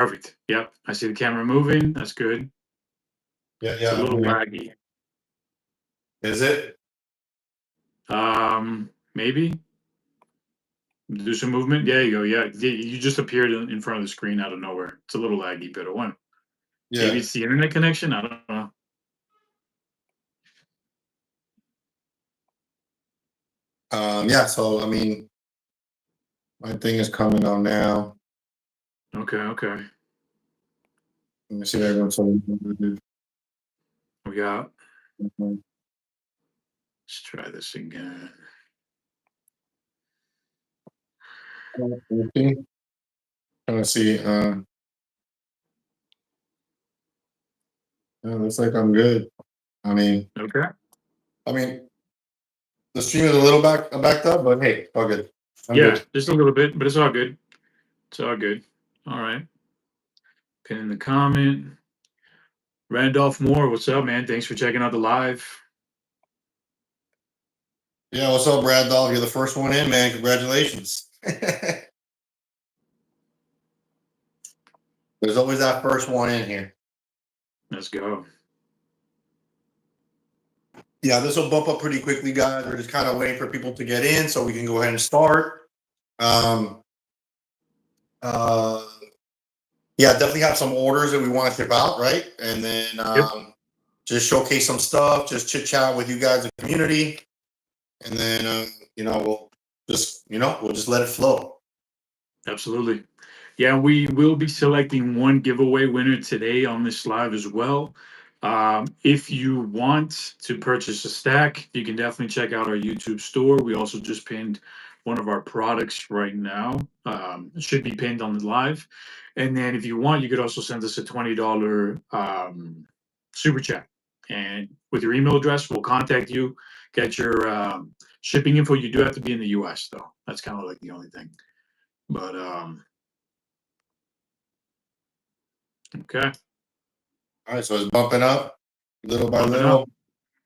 Perfect. Yep. I see the camera moving. That's good. Yeah, It's a yeah. little laggy. Is it? Maybe do some movement. There you go. Yeah, you just appeared in front of the screen out of nowhere. It's a little laggy, but one. Maybe Yeah. it's the internet connection. I don't know. Yeah. So I mean, my thing is coming on now. Okay. Okay. Let me see if everyone's so. We got. Let's try this again. Trying to see. Looks like I'm good. I mean, Okay. I mean, the stream is a little backed up, but hey, all good. I'm Yeah, good. just a little bit, but it's all good. It's all good. All right. Pin in the comment. Randolph Moore, what's up, man? Thanks for checking out the live. Yeah, what's up, Brad Dog? You're the first one in, man. Congratulations. There's always that first one in here. Let's go. Yeah, this will bump up pretty quickly, guys. We're just kind of waiting for people to get in so we can go ahead and start. Um, uh, yeah, definitely have some orders that we want to ship out, right? And then Yep. just showcase some stuff, just chit chat with you guys, the community, and then we'll just let it flow. Absolutely. Yeah, we will be selecting one giveaway winner today on this live as well. If you want to purchase a stack, you can definitely check out our YouTube store. We also just pinned one of our products right now. It should be pinned on the live. And then if you want, you could also send us a $20 super chat. And with your email address, we'll contact you, get your shipping info. You do have to be in the US, though. That's kind of like the only thing. But okay. All right, so it's bumping up little by Bumping up. little.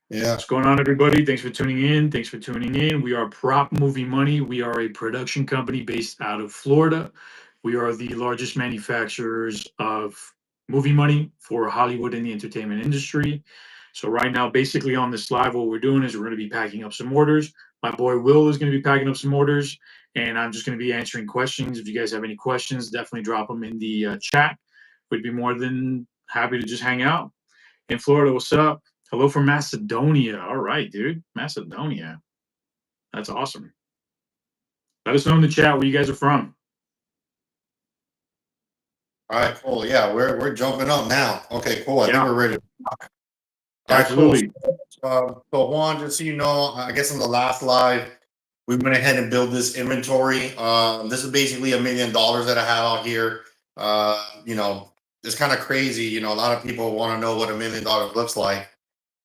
Yeah. What's going on, everybody? Thanks for tuning in. Thanks for tuning in. We are Prop Movie Money. We are a production company based out of Florida. We are the largest manufacturers of movie money for Hollywood and the entertainment industry. So right now, basically on this live, what we're doing is we're going to be packing up some orders. My boy Will is going to be packing up some orders, and I'm just going to be answering questions. If you guys have any questions, definitely drop them in the chat. We'd be more than happy to just hang out. In Florida, what's up? Hello from Macedonia. All right, dude. Macedonia. That's awesome. Let us know in the chat where you guys are from. All right, cool. Yeah, we're jumping up now. Okay, cool. I think we're ready. All right, Absolutely. cool. So Juan, just so you know, I guess on the last live, we went ahead and built this inventory. This is basically $1 million that I have out here. It's kind of crazy. A lot of people want to know what $1 million looks like.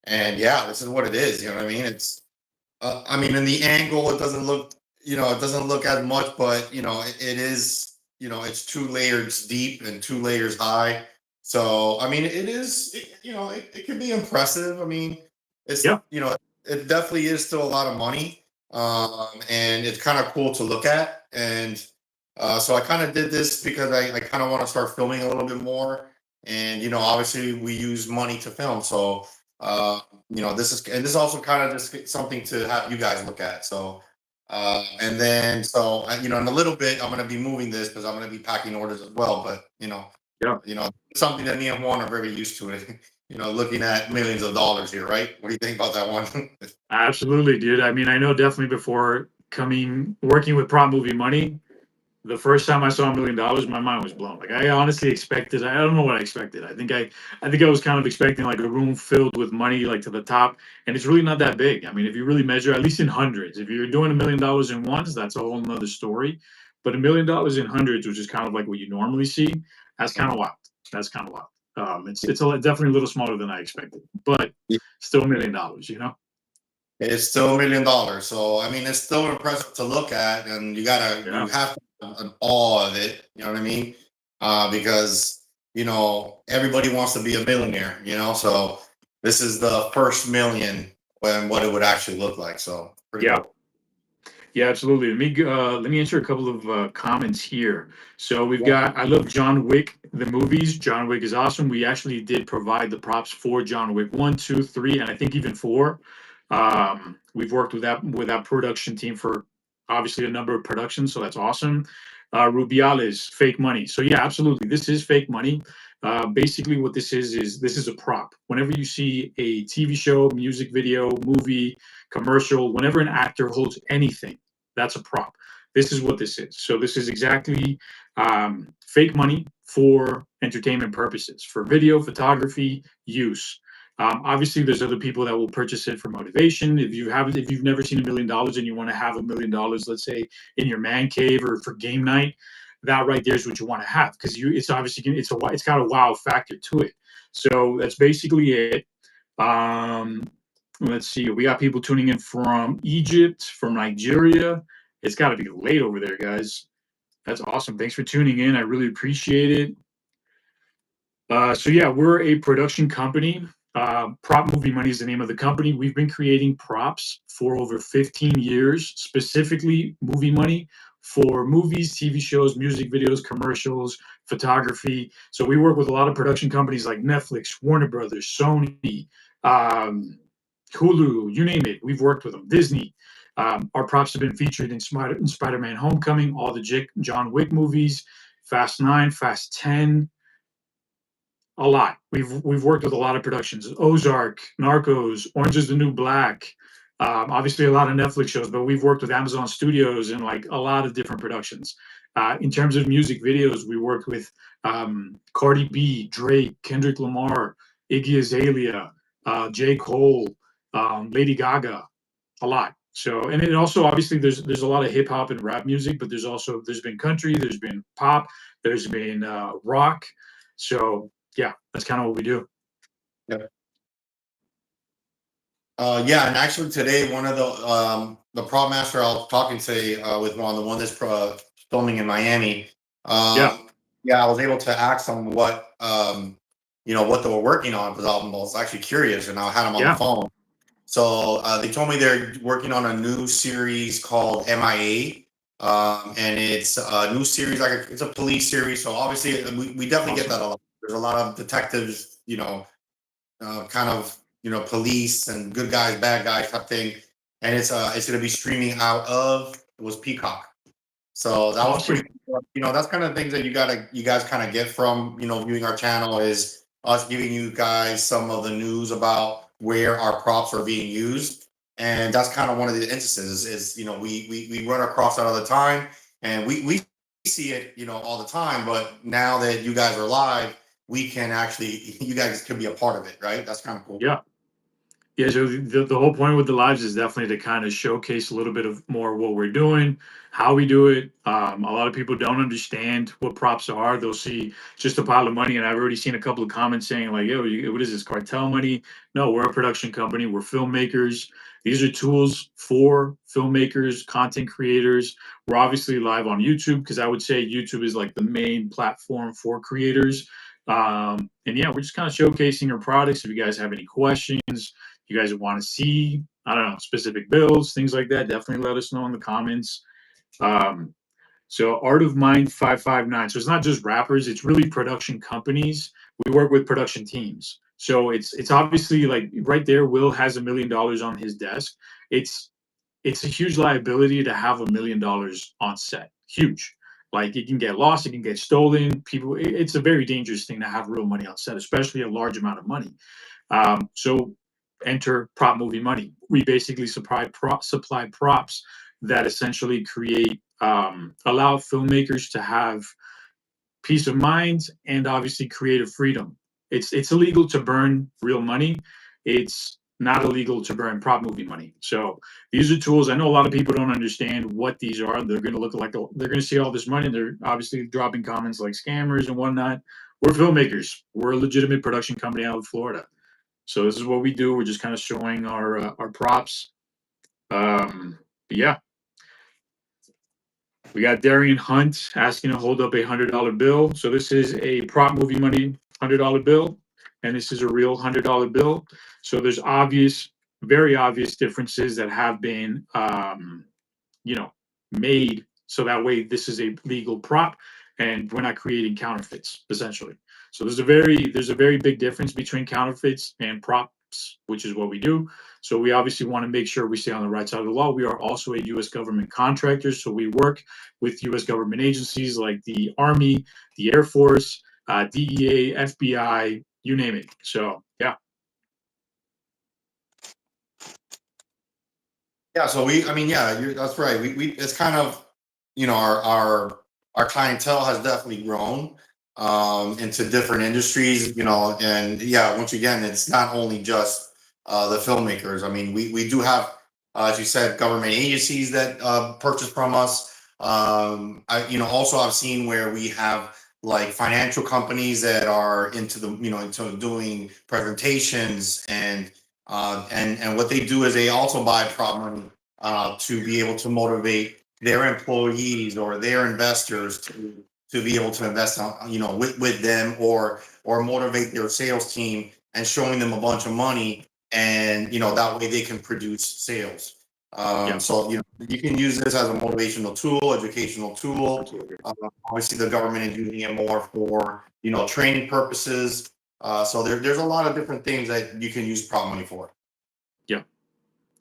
And yeah, this is what it is. You know what I mean? In the angle, it doesn't look, it doesn't look as much, but it is, it's 2 layers deep and 2 layers high. So, it is, it can be impressive. Yep. It definitely is still a lot of money. And it's kind of cool to look at. And so I kind of did this because I kind of want to start filming a little bit more. And, obviously we use money to film. So, this is also kind of just something to have you guys look at. So, in a little bit, I'm going to be moving this because I'm going to be packing orders as well. But, something that me and Juan are very used to it, looking at millions of dollars here, right? What do you think about that one? Absolutely, dude. I know definitely before working with Prop Movie Money, the first time I saw $1 million, my mind was blown. Like I honestly expected, I don't know what I expected. I think I was kind of expecting like a room filled with money like to the top, and it's really not that big. If you really measure, at least in hundreds, if you're doing $1 million in ones, that's a whole nother story. But $1 million in hundreds, which is kind of like what you normally see, that's kind of wild. That's kind of wild. Definitely a little smaller than I expected, but still $1 million. It's still $1 million. So it's still impressive to look at, and you have to have an awe of it. You know what I mean? Because everybody wants to be a millionaire. So this is the first million when what it would actually look like. So pretty cool. Yeah, absolutely. Let me answer a couple of comments here. So we've Yeah. got I love John Wick the movies. John Wick is awesome. We actually did provide the props for John Wick 1, 2, 3, and I think even 4. We've worked with that production team for obviously a number of productions, so that's awesome. Rubiales, fake money. So yeah, absolutely, this is fake money. Basically, what this is this is a prop. Whenever you see a TV show, music video, movie, commercial, whenever an actor holds anything, that's a prop. This is what this is. So this is exactly fake money for entertainment purposes, for video, photography use. Obviously, there's other people that will purchase it for motivation. If you've never seen $1 million and you want to have $1 million, let's say in your man cave or for game night, that right there is what you want to have because it's obviously it's got a wow factor to it. So that's basically it. Um, let's see. We got people tuning in from Egypt, from Nigeria. It's got to be late over there, guys. That's awesome. Thanks for tuning in. I really appreciate it. So yeah, we're a production company. Prop Movie Money is the name of the company. We've been creating props for over 15 years, specifically movie money for movies, TV shows, music videos, commercials, photography. So we work with a lot of production companies like Netflix, Warner Brothers, Sony, um, Hulu, you name it. We've worked with them. Disney. Our props have been featured in Spider-Man: Homecoming, all the John Wick movies, Fast 9, Fast 10, a lot. We've worked with a lot of productions: Ozark, Narcos, Orange is the New Black. Obviously, a lot of Netflix shows, but we've worked with Amazon Studios and like a lot of different productions. In terms of music videos, we worked with Cardi B, Drake, Kendrick Lamar, Iggy Azalea, J. Cole, Lady Gaga, a lot. So, and it also obviously there's a lot of hip hop and rap music, but there's been country, there's been pop, there's been rock. So yeah, that's kind of what we do. Yeah. Yeah, and actually today one of the prop master I was talking today with the one that's filming in Miami. Yeah, Yeah, I was able to ask them what what they were working on because I was actually curious, and I had them on the yeah, phone. So they told me they're working on a new series called MIA, and it's a new series it's a police series. So obviously we definitely get that awesome, a lot. There's a lot of detectives, kind of police and good guys, bad guys type thing, and it's going to be streaming out of it was Peacock. So that was pretty awesome. cool. That's kind of things that you guys kind of get from viewing our channel is us giving you guys some of the news about where our props are being used, and that's kind of one of the instances is we run across that all the time, and we see it all the time, but now that you guys are live, we can actually you guys can be a part of it, right? That's kind of cool. Yeah. Yeah, so the whole point with the lives is definitely to kind of showcase a little bit of more of what we're doing, how we do it. A lot of people don't understand what props are. They'll see just a pile of money, and I've already seen a couple of comments saying like, "Yo, what is this cartel money?" No, we're a production company. We're filmmakers. These are tools for filmmakers, content creators. We're obviously live on YouTube because I would say YouTube is like the main platform for creators. And yeah, we're just kind of showcasing our products. If you guys have any questions, you guys want to see, I don't know, specific builds, things like that, definitely let us know in the comments. Um, so Art of Mind 559. So it's not just rappers, it's really production companies. We work with production teams. So it's obviously like right there, Will has $1 million on his desk. It's it's a huge liability to have $1 million on set. Huge. Like it can get lost, it can get stolen. It's a very dangerous thing to have real money on set, especially a large amount of money. So enter prop movie money. We basically supply props that essentially allow filmmakers to have peace of mind and obviously creative freedom. It's illegal to burn real money. It's not illegal to burn prop movie money. So these are tools. I know a lot of people don't understand what these are. They're going to look like they're going to see all this money. And they're obviously dropping comments like scammers and whatnot. We're filmmakers. We're a legitimate production company out of Florida. So this is what we do. We're just kind of showing our props. Yeah, we got Darian Hunt asking to hold up $100 bill. So this is a prop movie money $100 bill, and this is a real $100 bill. So there's very obvious differences that have been you know, made so that way this is a legal prop and we're not creating counterfeits essentially. So there's a very big difference between counterfeits and props, which is what we do. So we obviously want to make sure we stay on the right side of the law. We are also a U.S. government contractor, so we work with U.S. government agencies like the Army, the Air Force, DEA, FBI, you name it. So yeah. Yeah, so I mean, yeah, that's right. It's kind of, our clientele has definitely grown into different industries, and yeah, once again, it's not only just the filmmakers. I mean, we do have, as you said, government agencies that purchase from us. Also I've seen where we have like financial companies that are into doing presentations and what they do is they also buy prop money to be able to motivate their employees or their investors to be able to invest with them or motivate their sales team and showing them a bunch of money and that way they can produce sales. Yeah, So you can use this as a motivational tool, educational tool. absolutely. Obviously, the government is using it more for training purposes. So there's a lot of different things that you can use prop money for. Yeah,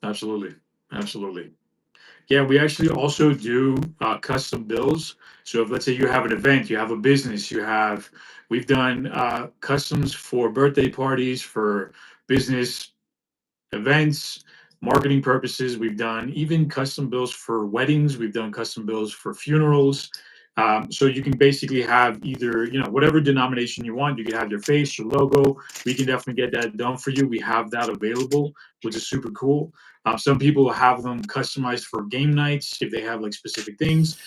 absolutely. Absolutely. Yeah, we actually also do custom bills. So if let's say you have an event, you have a business, we've done customs for birthday parties, for business events, marketing purposes. We've done even custom bills for weddings. We've done custom bills for funerals. So you can basically have either, whatever denomination you want. You can have your face, your logo. We can definitely get that done for you. We have that available, which is super cool. Some people have them customized for game nights if they have like specific things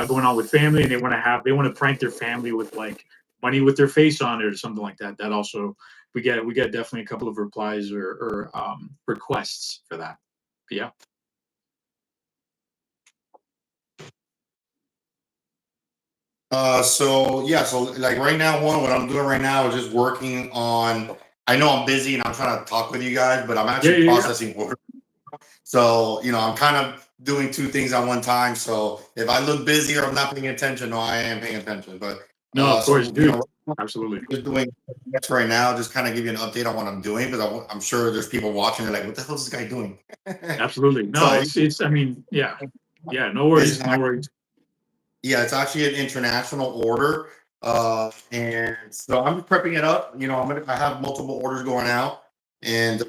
going on with family, and they want to prank their family with like money with their face on it or something like that. That also we get definitely a couple of replies or requests for that. But yeah. So yeah, so like right now, what I'm doing right now is just working on. I know I'm busy and I'm trying to talk with you guys, but I'm Yeah, actually yeah, yeah. processing orders. So I'm kind of doing two things at one time. So if I look busy or I'm not paying attention, no, I am paying attention. But No, of course, so dude. Absolutely. just doing that's right now, just kind of give you an update on what I'm doing because I'm sure there's people watching. They're like, "What the hell is this guy doing?" Absolutely. No, So it's I mean, yeah. Yeah, no it's worries, no worries. Yeah, it's actually an international order. And so I'm prepping it up. I have multiple orders going out, and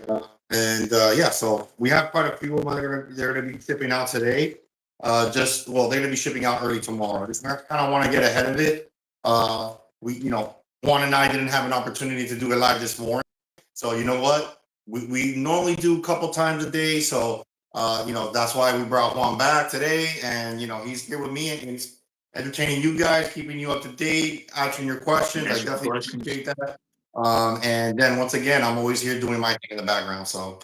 yeah, so we have quite a few of them that they're going to be shipping out today. They're going to be shipping out early tomorrow. Just kind of want to get ahead of it. We, Juan and I didn't have an opportunity to do it live this morning, so you know what? We normally do a couple times a day, so that's why we brought Juan back today, and he's here with me and he's entertaining you guys, keeping you up to date, answering your questions. I Answer definitely questions. appreciate that. And then once again, I'm always here doing my thing in the background. So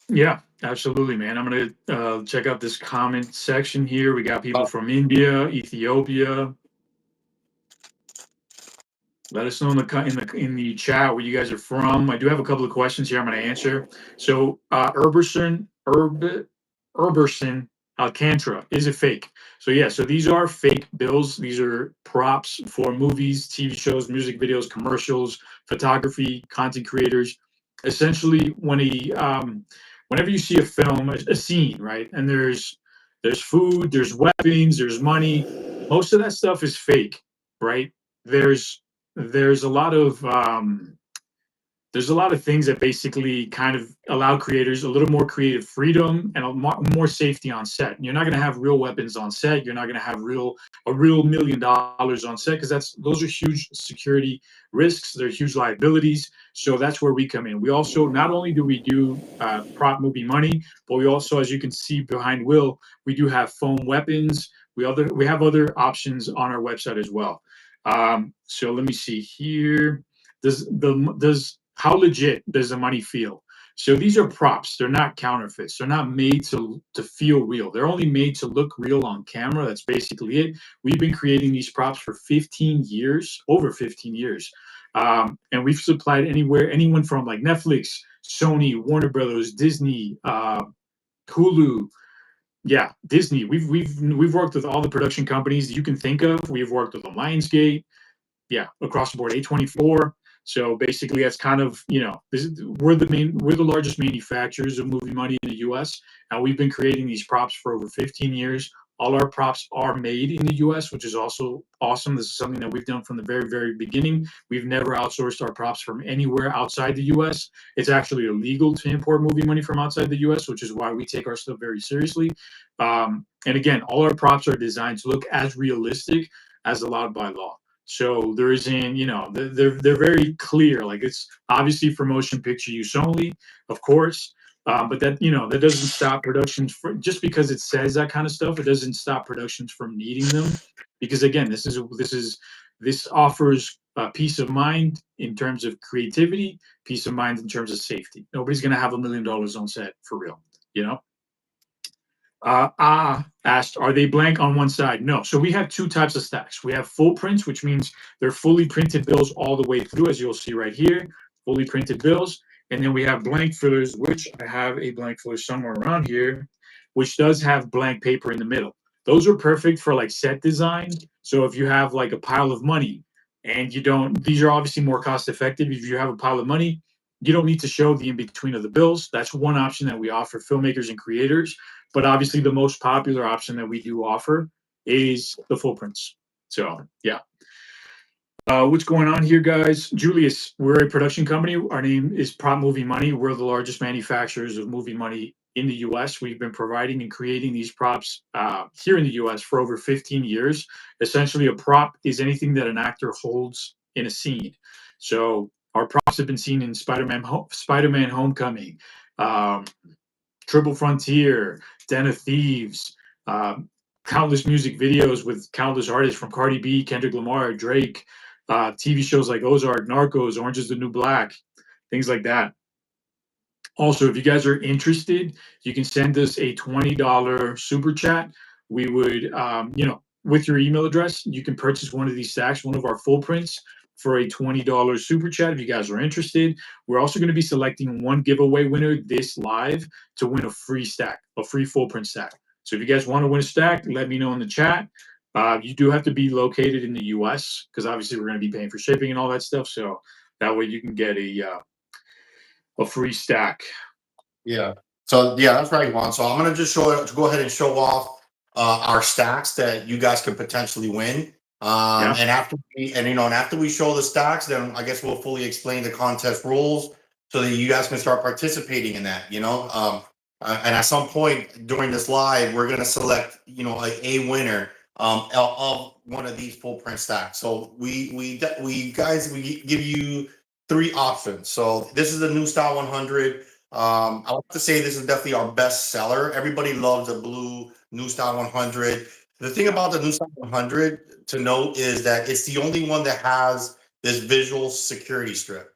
Yeah, absolutely, man. I'm gonna check out this comment section here. We got people uh, from India, Ethiopia. Let us know in the chat where you guys are from. I do have a couple of questions here I'm going to answer. So, Herberson Alcantara, is it fake? So yeah, so these are fake bills. These are props for movies, TV shows, music videos, commercials, photography, content creators. Essentially, whenever you see a film, a scene, right, and there's food, there's weapons, there's money. Most of that stuff is fake, right? There's there's a lot of things that basically kind of allow creators a little more creative freedom and more safety on set. You're not going to have real weapons on set. You're not going to have a real $1 million on set because those are huge security risks. They're huge liabilities. So that's where we come in. We also not only do we do prop movie money, but we also, as you can see behind Will, we do have foam weapons. We have other options on our website as well. So let me see here. Does how legit does the money feel? So these are props. They're not counterfeits. They're not made to feel real. They're only made to look real on camera. That's basically it. We've been creating these props for 15 years, over 15 years, and we've supplied anyone from like Netflix, Sony, Warner Brothers, Disney, Hulu, Yeah, Disney. We've worked with all the production companies you can think of. We've worked with the Lionsgate, yeah, across the board, A24. So basically, that's kind of, we're the largest manufacturers of movie money in the U.S. And we've been creating these props for over 15 years. All our props are made in the U.S., which is also awesome. This is something that we've done from the very, very beginning. We've never outsourced our props from anywhere outside the U.S. It's actually illegal to import movie money from outside the U.S., which is why we take our stuff very seriously. And again, all our props are designed to look as realistic as allowed by law. So there isn't, they're very clear. Like, it's obviously for motion picture use only, of course. But that doesn't stop productions just because it says that kind of stuff. It doesn't stop productions from needing them, because again, this offers peace of mind in terms of creativity, peace of mind in terms of safety. Nobody's gonna have $1 million on set for real, you know. Asked, are they blank on one side? No. So we have two types of stacks. We have full prints, which means they're fully printed bills all the way through, as you'll see right here, fully printed bills. And then we have blank fillers, which I have a blank filler somewhere around here, which does have blank paper in the middle. Those are perfect for like set design. So if you have like a pile of money and you don't, these are obviously more cost effective. If you have a pile of money, you don't need to show the in between of the bills. That's one option that we offer filmmakers and creators. But obviously, the most popular option that we do offer is the full prints. So, yeah. What's going on here, guys? Julius, we're a production company. Our name is Prop Movie Money. We're the largest manufacturers of movie money in the US. We've been providing and creating these props here in the US for over 15 years. Essentially, a prop is anything that an actor holds in a scene. So, our props have been seen in Spider-Man Homecoming, um, Triple Frontier, Den of Thieves, countless music videos with countless artists from Cardi B, Kendrick Lamar, Drake, TV shows like Ozark, Narcos, Orange is the New Black, things like that. Also, if you guys are interested, you can send us a $20 super chat. We would, with your email address, you can purchase one of these stacks, one of our full prints, for a $20 super chat if you guys are interested. We're also going to be selecting one giveaway winner this live to win a free stack, a free full print stack. So if you guys want to win a stack, let me know in the chat. You do have to be located in the US, because obviously we're going to be paying for shipping and all that stuff. So that way you can get a free stack. Yeah. So yeah, that's right, Juan. So I'm gonna just go ahead and show off our stacks that you guys could potentially win. Yeah. And after we show the stacks, then I guess we'll fully explain the contest rules so that you guys can start participating in that. And at some point during this live, we're gonna select a winner of one of these full print stacks. So we give you three options. So this is the new style 100. I want to say this is definitely our best seller. Everybody loves the blue New Style 100. The thing about the New Style 100 to note is that it's the only one that has this visual security strip.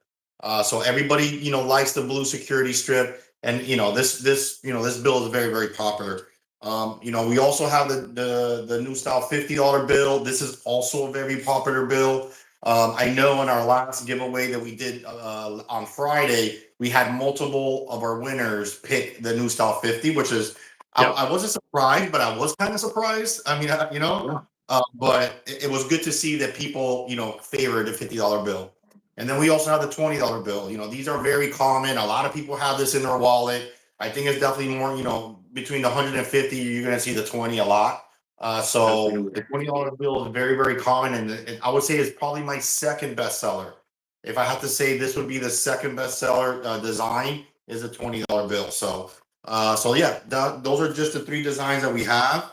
So everybody, likes the blue security strip, and this bill is very, very popular. We also have the New Style $50 bill. This is also a very popular bill. I know in our last giveaway that we did on Friday, we had multiple of our winners pick the New Style 50, which is, I wasn't surprised, but I was kind of surprised. I mean, but it was good to see that people, favored the $50 bill. And then we also have the $20 bill. These are very common. A lot of people have this in their wallet. I think it's definitely more, between the 150, you're going to see the 20 a lot. So Absolutely. the $20 bill is very, very common, and I would say it's probably my second bestseller. If I have to say, this would be the second bestseller design is a $20 bill. So yeah, those are just the three designs that we have.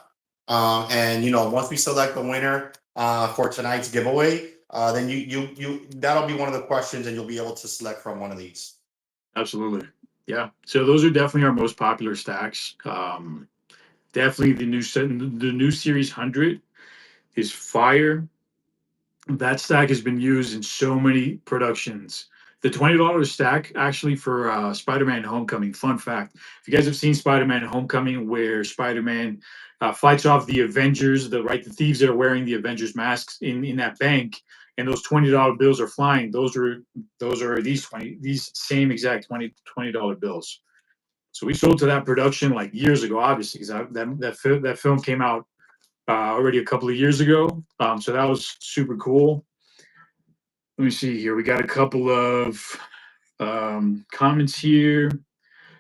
And once we select the winner for tonight's giveaway, then you that'll be one of the questions, and you'll be able to select from one of these. Absolutely. Yeah. So those are definitely our most popular stacks. Definitely the new Series 100 is fire. That stack has been used in so many productions. The $20 stack actually for Spider-Man Homecoming. Fun fact: if you guys have seen Spider-Man Homecoming, where Spider-Man fights off the Avengers, the thieves that are wearing the Avengers masks in that bank, and those $20 bills are flying. Those are these same exact $20 bills. So we sold to that production like years ago, obviously, because that film came out already a couple of years ago. So that was super cool. Let me see here. We got a couple of comments here.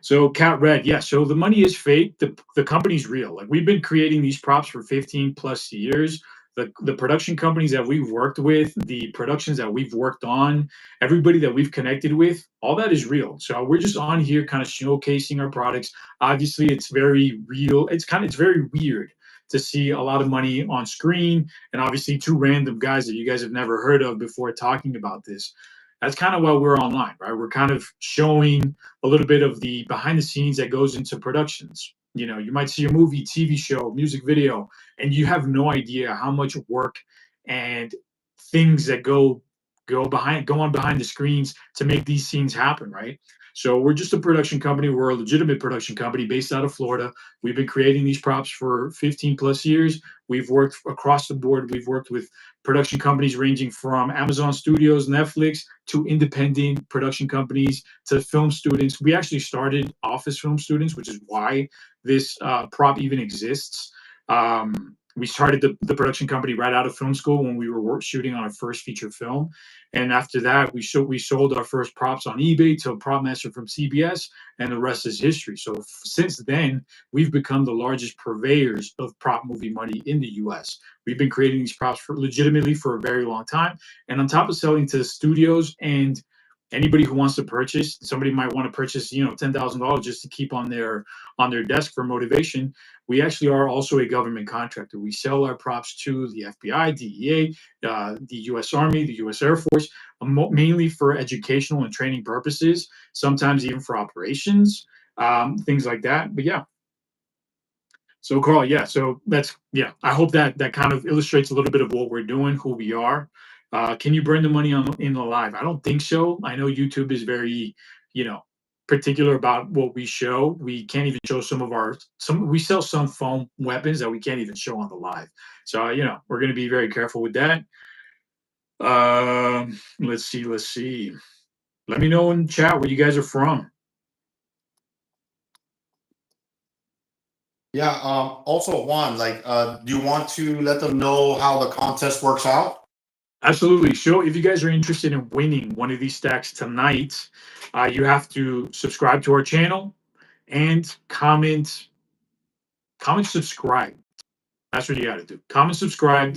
So Cat Red, yeah. So the money is fake. The company's real. Like we've been creating these props for 15 plus years. The production companies that we've worked with, the productions that we've worked on, everybody that we've connected with, all that is real. So we're just on here kind of showcasing our products. Obviously, it's very real. It's very weird to see a lot of money on screen and obviously two random guys that you guys have never heard of before talking about this. That's kind of why we're online, right? We're kind of showing a little bit of the behind the scenes that goes into productions. You know, you might see a movie, TV show, music video, and you have no idea how much work and things that go on behind the screens to make these scenes happen, right? So we're just a production company. We're a legitimate production company based out of Florida. We've been creating these props for 15 plus years. We've worked across the board. We've worked with production companies ranging from Amazon Studios, Netflix, to independent production companies, to film students. We actually started off as film students, which is why this prop even exists. We started the production company right out of film school when we were shooting on our first feature film, and after that, we sold our first props on eBay to a prop master from CBS, and the rest is history. So since then, we've become the largest purveyors of prop movie money in the U.S. We've been creating these props for legitimately for a very long time, and on top of selling to studios and anybody who wants to purchase, somebody might want to purchase, $10,000 just to keep on their desk for motivation. We actually are also a government contractor. We sell our props to the FBI, DEA, the U.S. Army, the U.S. Air Force, mainly for educational and training purposes. Sometimes even for operations, things like that. But yeah, so Carl, yeah, so that's yeah. I hope that kind of illustrates a little bit of what we're doing, who we are. Can you burn the money on in the live? I don't think so. I know YouTube is very, you know, particular about what we show. We can't even show some. We sell some foam weapons that we can't even show on the live. So we're going to be very careful with that. Let's see. Let's see. Let me know in chat where you guys are from. Yeah. Also, Juan, like, do you want to let them know how the contest works out? Absolutely. So if you guys are interested in winning one of these stacks tonight, you have to subscribe to our channel and comment, subscribe. That's what you got to do. Comment, subscribe.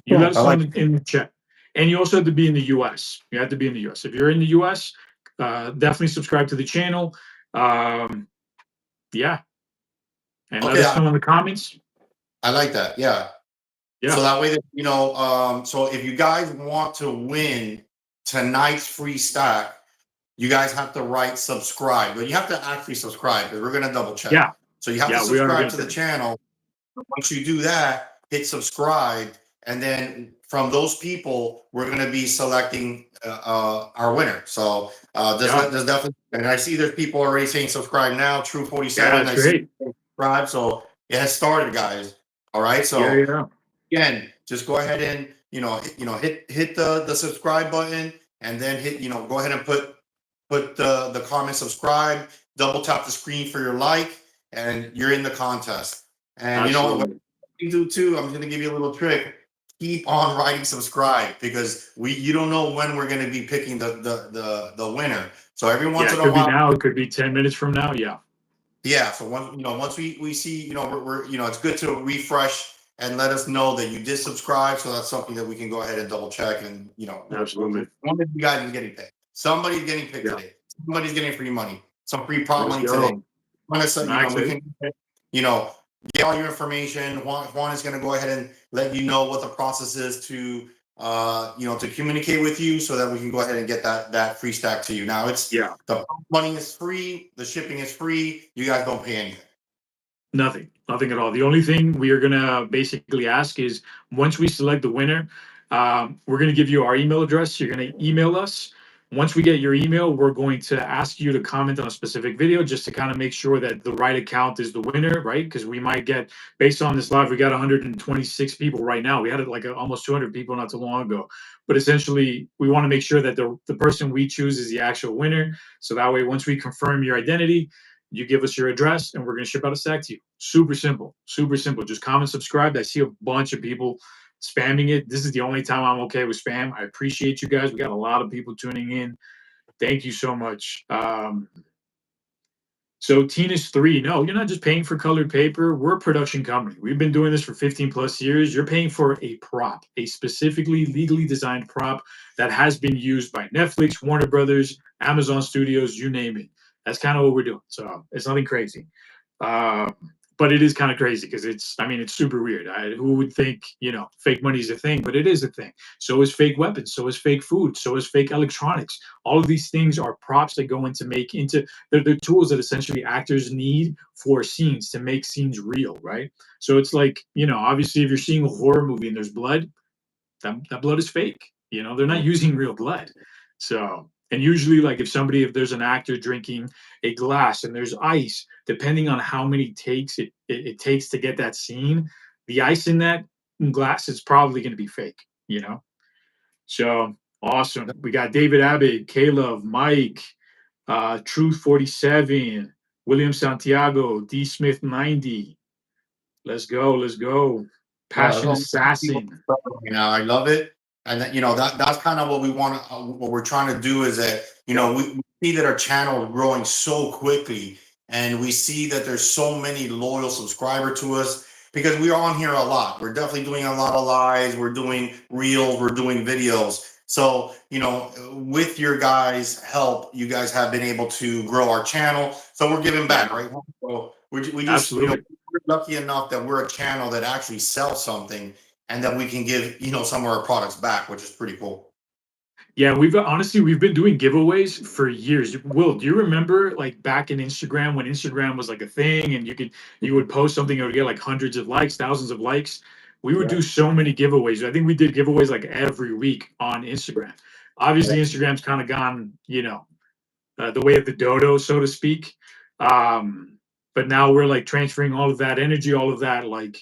You Yeah, let I us know like. in the chat. And you also have to be in the US. You have to be in the US. If you're in the US, definitely subscribe to the channel. Yeah. And let Okay, us know in the comments. I like that. Yeah. So Yeah. that way that so if you guys want to win tonight's free stack, you guys have to write subscribe, but you have to actually subscribe because we're gonna double check. Yeah. So you have to Yeah. We are subscribe going to the to. channel. Once you do that, hit subscribe, and then from those people, we're gonna be selecting our winner. So Yeah. there's definitely, and I see there's people already saying subscribe now. True Yeah. 47. That's I see great. subscribe. So it has started, guys. All right. Yeah. So Yeah. again, just go ahead and hit the subscribe button, and then go ahead and put the comment subscribe. Double tap the screen for your like, and you're in the contest. And you know what Absolutely. you do too? I'm going to give you a little trick. Keep on writing subscribe because you don't know when we're going to be picking the winner. So every once Yeah. in It a could be while, now. It could be 10 minutes from now. Yeah. yeah. So once we see, we're it's good to refresh and let us know that you did subscribe. So that's something that we can go ahead and double check. And Absolutely. one of you guys is getting picked. Somebody's getting picked Yeah. today. Somebody's getting free money. Some free prop Let's money today. go. We Nice. can you know get all your information. Juan is going to go ahead and let you know what the process is to to communicate with you so that we can go ahead and get that free stack to you. Now Yeah. the money is free, the shipping is free. You guys don't pay anything. Nothing at all. The only thing we are gonna basically ask is once we select the winner, we're gonna give you our email address. You're gonna email us. Once we get your email, we're going to ask you to comment on a specific video just to kind of make sure that the right account is the winner, right? Because we might get, based on this live, we got 126 people right now. We had it like almost 200 people not too long ago. But essentially, we want to make sure that the person we choose is the actual winner. So that way, once we confirm your identity, You give us your address, and we're going to ship out a stack to you. Super simple, super simple. Just comment, subscribe. I see a bunch of people spamming it. This is the only time I'm okay with spam. I appreciate you guys. We got a lot of people tuning in. Thank you so much. So Tina's 3. No, you're not just paying for colored paper. We're a production company. We've been doing this for 15 plus years. You're paying for a prop, a specifically legally designed prop that has been used by Netflix, Warner Brothers, Amazon Studios, you name it. That's kind of what we're doing. So it's nothing crazy. Uh, but it is kind of crazy because it's super weird. Who would think, fake money is a thing, but it is a thing. So is fake weapons. So is fake food. So is fake electronics. All of these things are props that go into they're tools that essentially actors need for scenes to make scenes real, right? So it's like, obviously if you're seeing a horror movie and there's blood, that blood is fake. They're not using real blood. So, and usually, like if there's an actor drinking a glass and there's ice, depending on how many takes it takes to get that scene, the ice in that glass is probably going to be fake. So awesome. We got David Abbott, Caleb, Mike, Truth 47, William Santiago, D Smith 90. Let's go. Let's go. Yeah, that's Passion all people Assassin. right now. I love it, and that's kind of what we want. What we're trying to do is that we see that our channel is growing so quickly, and we see that there's so many loyal subscribers to us because we are on here a lot. We're definitely doing a lot of lives. We're doing reels. We're doing videos. So with your guys' help, you guys have been able to grow our channel. So we're giving back, right? So we just Absolutely. we're lucky enough that we're a channel that actually sells something and that we can give some of our products back, which is pretty cool. Yeah, we've been doing giveaways for years. Will, do you remember like back in Instagram when Instagram was like a thing and you would post something, it would get like hundreds of likes, thousands of likes? We would Yeah. do so many giveaways. I think we did giveaways like every week on Instagram. Obviously, Instagram's kind of gone, the way of the dodo, so to speak. Um, but now we're like transferring all of that energy, all of that like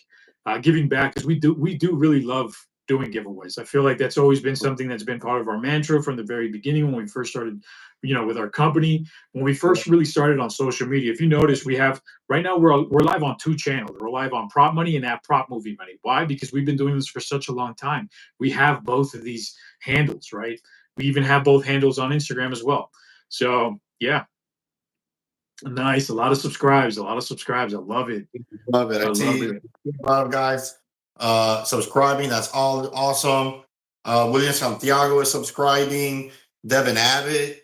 giving back because we do really love doing giveaways. I feel like that's always been something that's been part of our mantra from the very beginning when we first started, with our company. When we first really started on social media, if you notice, we have right now we're live on 2 channels. We're live on Prop Money and at Prop Movie Money. Why? Because we've been doing this for such a long time. We have both of these handles, right? We even have both handles on Instagram as well. So yeah, nice. A lot of subscribes. A lot of subscribes. I love it. Love it. I I love see it. a lot of guys subscribing. That's all awesome. William Santiago is subscribing. Devin Abbott.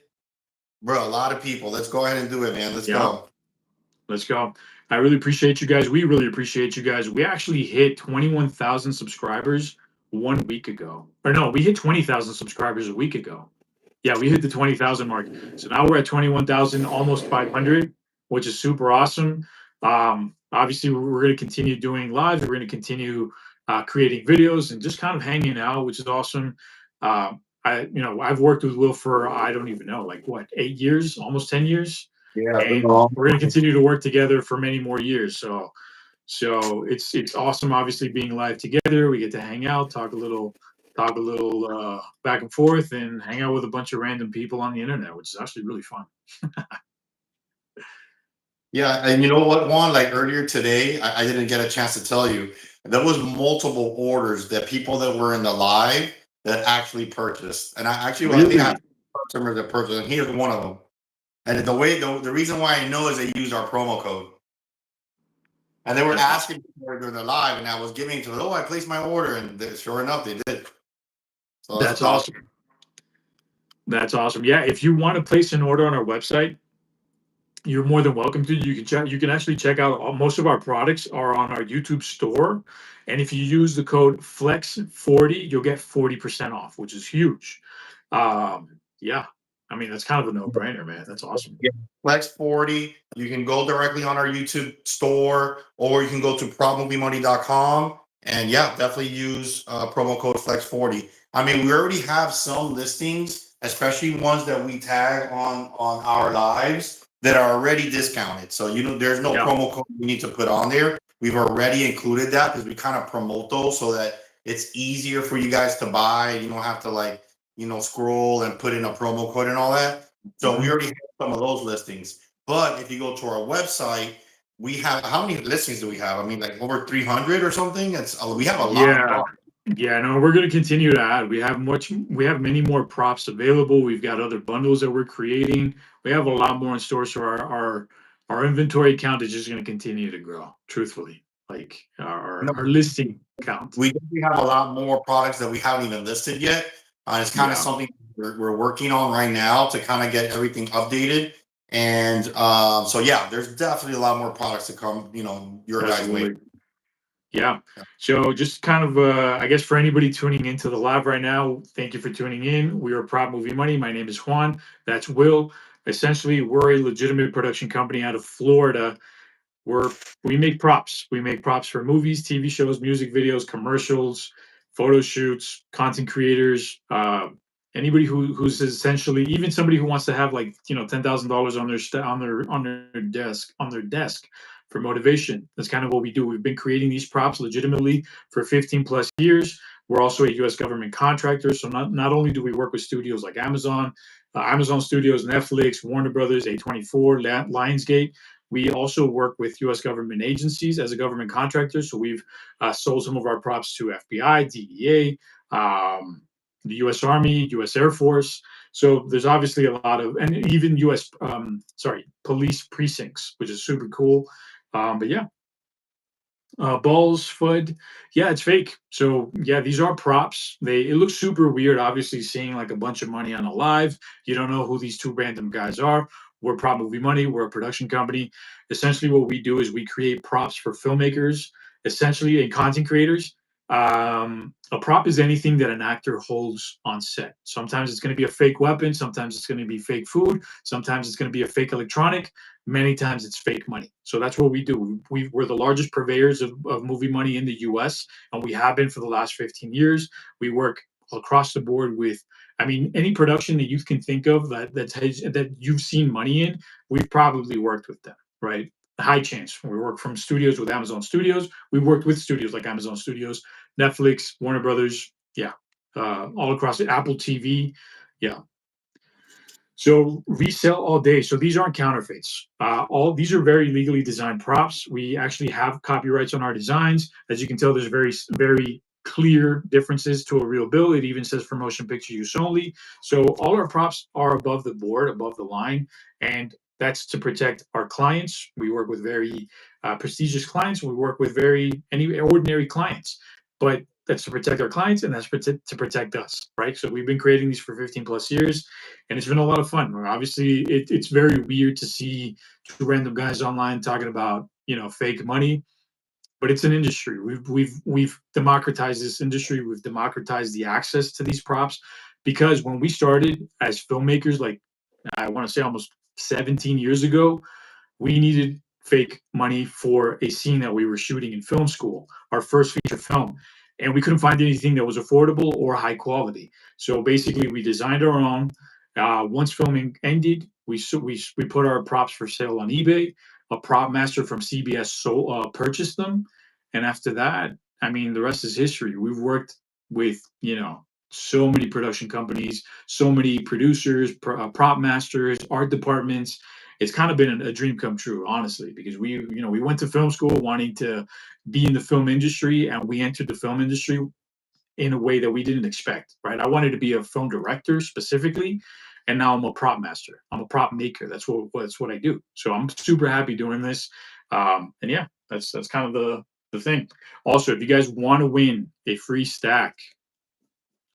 Bro, a lot of people. Let's go ahead and do it, man. Let's Yeah, go. let's go. I really appreciate you guys. We really appreciate you guys. We actually hit 21,000 subscribers 1 week ago. Or no, we hit 20,000 subscribers a week ago. Yeah, we hit the 20,000 mark. So now we're at 21,000, almost 500, which is super awesome. Obviously, we're going to continue doing lives. We're going to continue creating videos and just kind of hanging out, which is awesome. I've worked with Will for I don't even know, like what, 8 years, almost 10 years, Yeah, bring it and on. we're going to continue to work together for many more years. So it's awesome. Obviously, being live together, we get to hang out, talk a little back and forth, and hang out with a bunch of random people on the internet, which is actually really fun. Yeah, and you know what, Juan? Like earlier today, I didn't get a chance to tell you. There was multiple orders that people that were in the live that actually purchased. And I think I have Really? customers that purchased, and here's one of them. And the reason why I know is they used our promo code. And they were That's awesome. asking for it during the live, and I was giving it to them. Oh, I placed my order, and sure enough, they did. So that's That's awesome. awesome. That's awesome. Yeah, if you want to place an order on our website, you're more than welcome to. You can actually check out most of our products are on our YouTube store, and if you use the code FLEX40, you'll get 40% off, which is huge. Yeah, I mean that's kind of a no-brainer, man. That's awesome. Yeah. Flex 40. You can go directly on our YouTube store, or you can go to propmoviemoney.com. And yeah, definitely use promo code Flex 40. I mean, we already have some listings, especially ones that we tag on our lives that are already discounted. So there's no Yeah. promo code we need to put on there. We've already included that because we kind of promote those so that it's easier for you guys to buy. You don't have to scroll and put in a promo code and all that. So we already have some of those listings. But if you go to our website, we have, how many listings do we have? I mean, like over 300 or something. We have a lot of Yeah. products. Yeah, no, we're going to continue to add. We have many more props available. We've got other bundles that we're creating. We have a lot more in store. So our inventory count is just going to continue to grow, truthfully. Like No, our listing count. we have a lot more products that we haven't even listed yet. It's kind of Yeah, something we're working on right now to kind of get everything updated. And so yeah, there's definitely a lot more products to come, your guys' way. absolutely. Yeah. So just kind of I guess for anybody tuning into the live right now, thank you for tuning in. We are Prop Movie Money. My name is Juan. That's Will. Essentially, we're a legitimate production company out of Florida. We make props. We make props for movies, TV shows, music videos, commercials, photo shoots, content creators, anybody who's essentially even somebody who wants to have like $10,000 on their desk for motivation. That's kind of what we do. We've been creating these props legitimately for 15 plus years. We're also a U.S. government contractor, so not only do we work with studios like Amazon Studios, Netflix, Warner Brothers, A24, Lionsgate. We also work with U.S. government agencies as a government contractor. So we've sold some of our props to FBI, DEA, the U.S. Army, U.S. Air Force. So there's obviously a lot of, and even U.S. Police precincts, which is super cool. But yeah, balls, FUD. Yeah, it's fake. So yeah, these are props. It looks super weird, obviously, seeing like a bunch of money on a live. You don't know who these two random guys are. We're Prop Movie Money. We're a production company. Essentially, what we do is we create props for filmmakers, essentially, and content creators. A prop is anything that an actor holds on set. Sometimes it's going to be a fake weapon. Sometimes it's going to be fake food. Sometimes it's going to be a fake electronic. Many times it's fake money. So that's what we do. We're the largest purveyors of movie money in the US, and we have been for the last 15 years. We work across the board with, I mean, any production that you can think of that you've seen money in, we've probably worked with them, right? High chance. We work from studios with Amazon Studios. We worked with studios like Amazon Studios, Netflix, Warner Brothers, yeah, all across it, Apple TV, yeah. So resell all day. So these aren't counterfeits. All these are very legally designed props. We actually have copyrights on our designs. As you can tell, there's very clear differences to a real bill. It even says for motion picture use only. So all our props are above the board, above the line, and that's to protect our clients. We work with very prestigious clients. We work with any ordinary clients, but that's to protect our clients and that's to protect us, right? So we've been creating these for 15 plus years, and it's been a lot of fun. Obviously, it's very weird to see two random guys online talking about fake money, but it's an industry. We've democratized this industry. We've democratized the access to these props because when we started as filmmakers, like I want to say almost 17 years ago, we needed fake money for a scene that we were shooting in film school, our first feature film. And we couldn't find anything that was affordable or high quality. So basically, we designed our own. Once filming ended, we put our props for sale on eBay. A prop master from CBS purchased them, and after that, I mean, the rest is history. We've worked with so many production companies, so many producers, prop masters, art departments. It's kind of been a dream come true, honestly, because we went to film school wanting to be in the film industry, and we entered the film industry in a way that we didn't expect, right? I wanted to be a film director specifically, and now I'm a prop master. I'm a prop maker. That's what I do. So I'm super happy doing this, and yeah, that's kind of the thing. Also, if you guys want to win a free stack,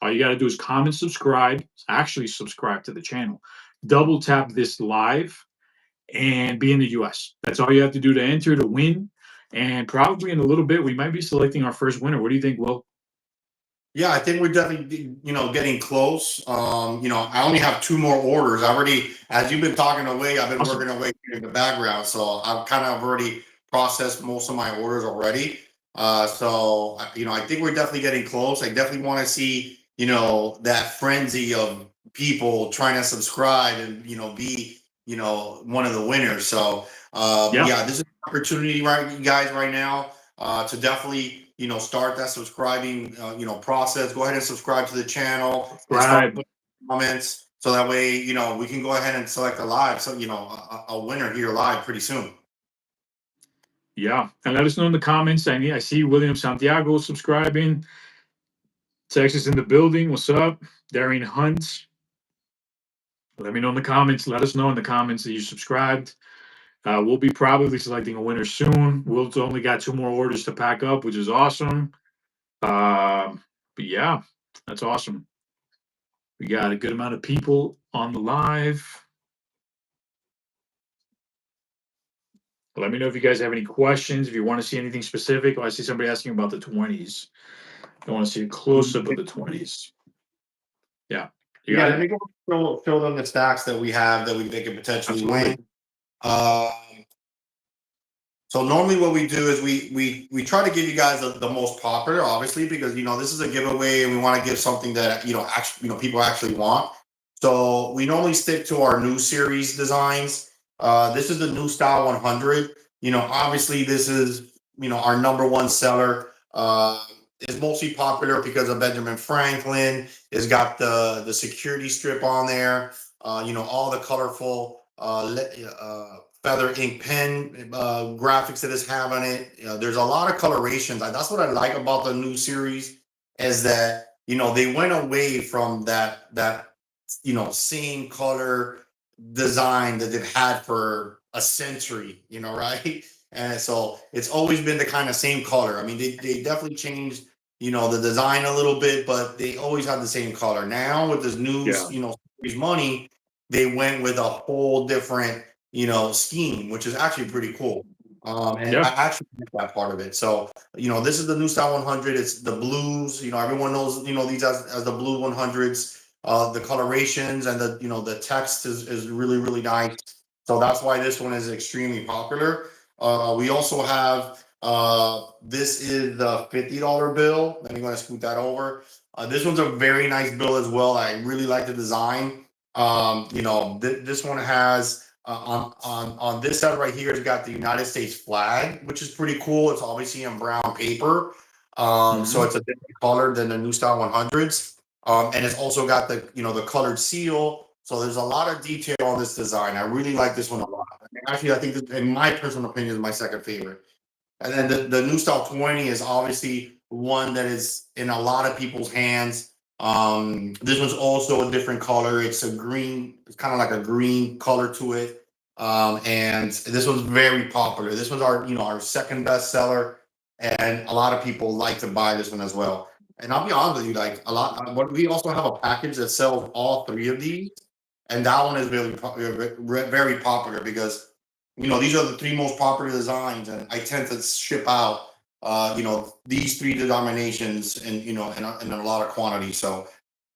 all you got to do is comment, subscribe, actually subscribe to the channel, double tap this live, and be in the US. That's all you have to do to enter to win. And probably in a little bit, we might be selecting our first winner. What do you think, Will? Yeah, I think we're definitely, getting close. I only have two more orders. I already, as you've been talking away, I've been Awesome. working away in the background. So I've kind of already processed most of my orders already. I think we're definitely getting close. I definitely want to see, that frenzy of people trying to subscribe and, be, one of the winners. So, Yeah. yeah, this is an opportunity, right, you guys, right now, to definitely start that subscribing process. Go ahead and subscribe to the channel and start Subscribe. putting comments. so that way, we can go ahead and select a live, so a winner here live pretty soon. Yeah, and let us know in the comments. I see William Santiago subscribing. Texas in the building. What's up, Darian Hunt? Let me know in the comments. Let us know in the comments that you subscribed. We'll be probably selecting a winner soon. We'll only got 2 more orders to pack up, which is awesome. But yeah, that's awesome. We got a good amount of people on the live. Let me know if you guys have any questions. If you want to see anything specific. Oh, I see somebody asking about the 20s. I want to see a close up of the 20s. Yeah. You Yeah, got let me it? go show them the stacks that we have that they could potentially Absolutely. win. Um, so normally what we do is we try to give you guys the most popular, obviously, because this is a giveaway and we want to give something that actually people actually want. So we normally stick to our new series designs. This is the new style 100. Obviously this is our number one seller. It's mostly popular because of Benjamin Franklin. It's got the security strip on there. All the colorful feather ink pen graphics that it's have on it. There's a lot of colorations. That's what I like about the new series, is that they went away from that same color design that they've had for a century. Right? And so it's always been the kind of same color. I mean, they definitely changed the design a little bit, but they always had the same color. Now with this new Yeah. series money, they went with a whole different scheme, which is actually pretty cool. And I Yeah. actually like that part of it. So, this is the new style 100. It's the blues. Everyone knows, these as the blue 100s. The colorations and the text is really, really nice. So that's why this one is extremely popular. We also have this is the $50 bill. Let me go and scoot that over. This one's a very nice bill as well. I really like the design. This one has on this side right here, it's got the United States flag, which is pretty cool. It's obviously in brown paper. So it's a different color than the new style 100s. And it's also got the colored seal. So there's a lot of detail on this design. I really like this one a lot. Actually, I think this, in my personal opinion, is my second favorite. And then the new style 20 is obviously one that is in a lot of people's hands. This one's also a different color. It's a green, it's kind of like a green color to it. And this one's very popular. This one's our second best seller, and a lot of people like to buy this one as well. And I'll be honest with you, like but we also have a package that sells all three of these, and that one is really very popular because these are the three most popular designs, and I tend to ship out these three denominations in a lot of quantity. I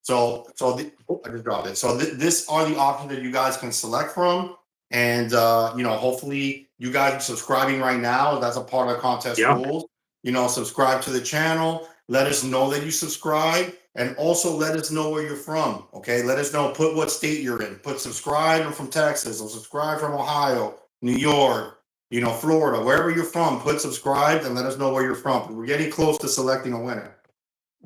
just dropped it. So this are the options that you guys can select from, and hopefully you guys are subscribing right now. That's a part of the contest Yeah. rules. Subscribe to the channel. Let us know that you subscribe, and also let us know where you're from. Okay, let us know. Put what state you're in. Put subscribe. I'm from Texas. Or subscribe from Ohio, New York, Florida, wherever you're from. Put subscribe and let us know where you're from. We're getting close to selecting a winner.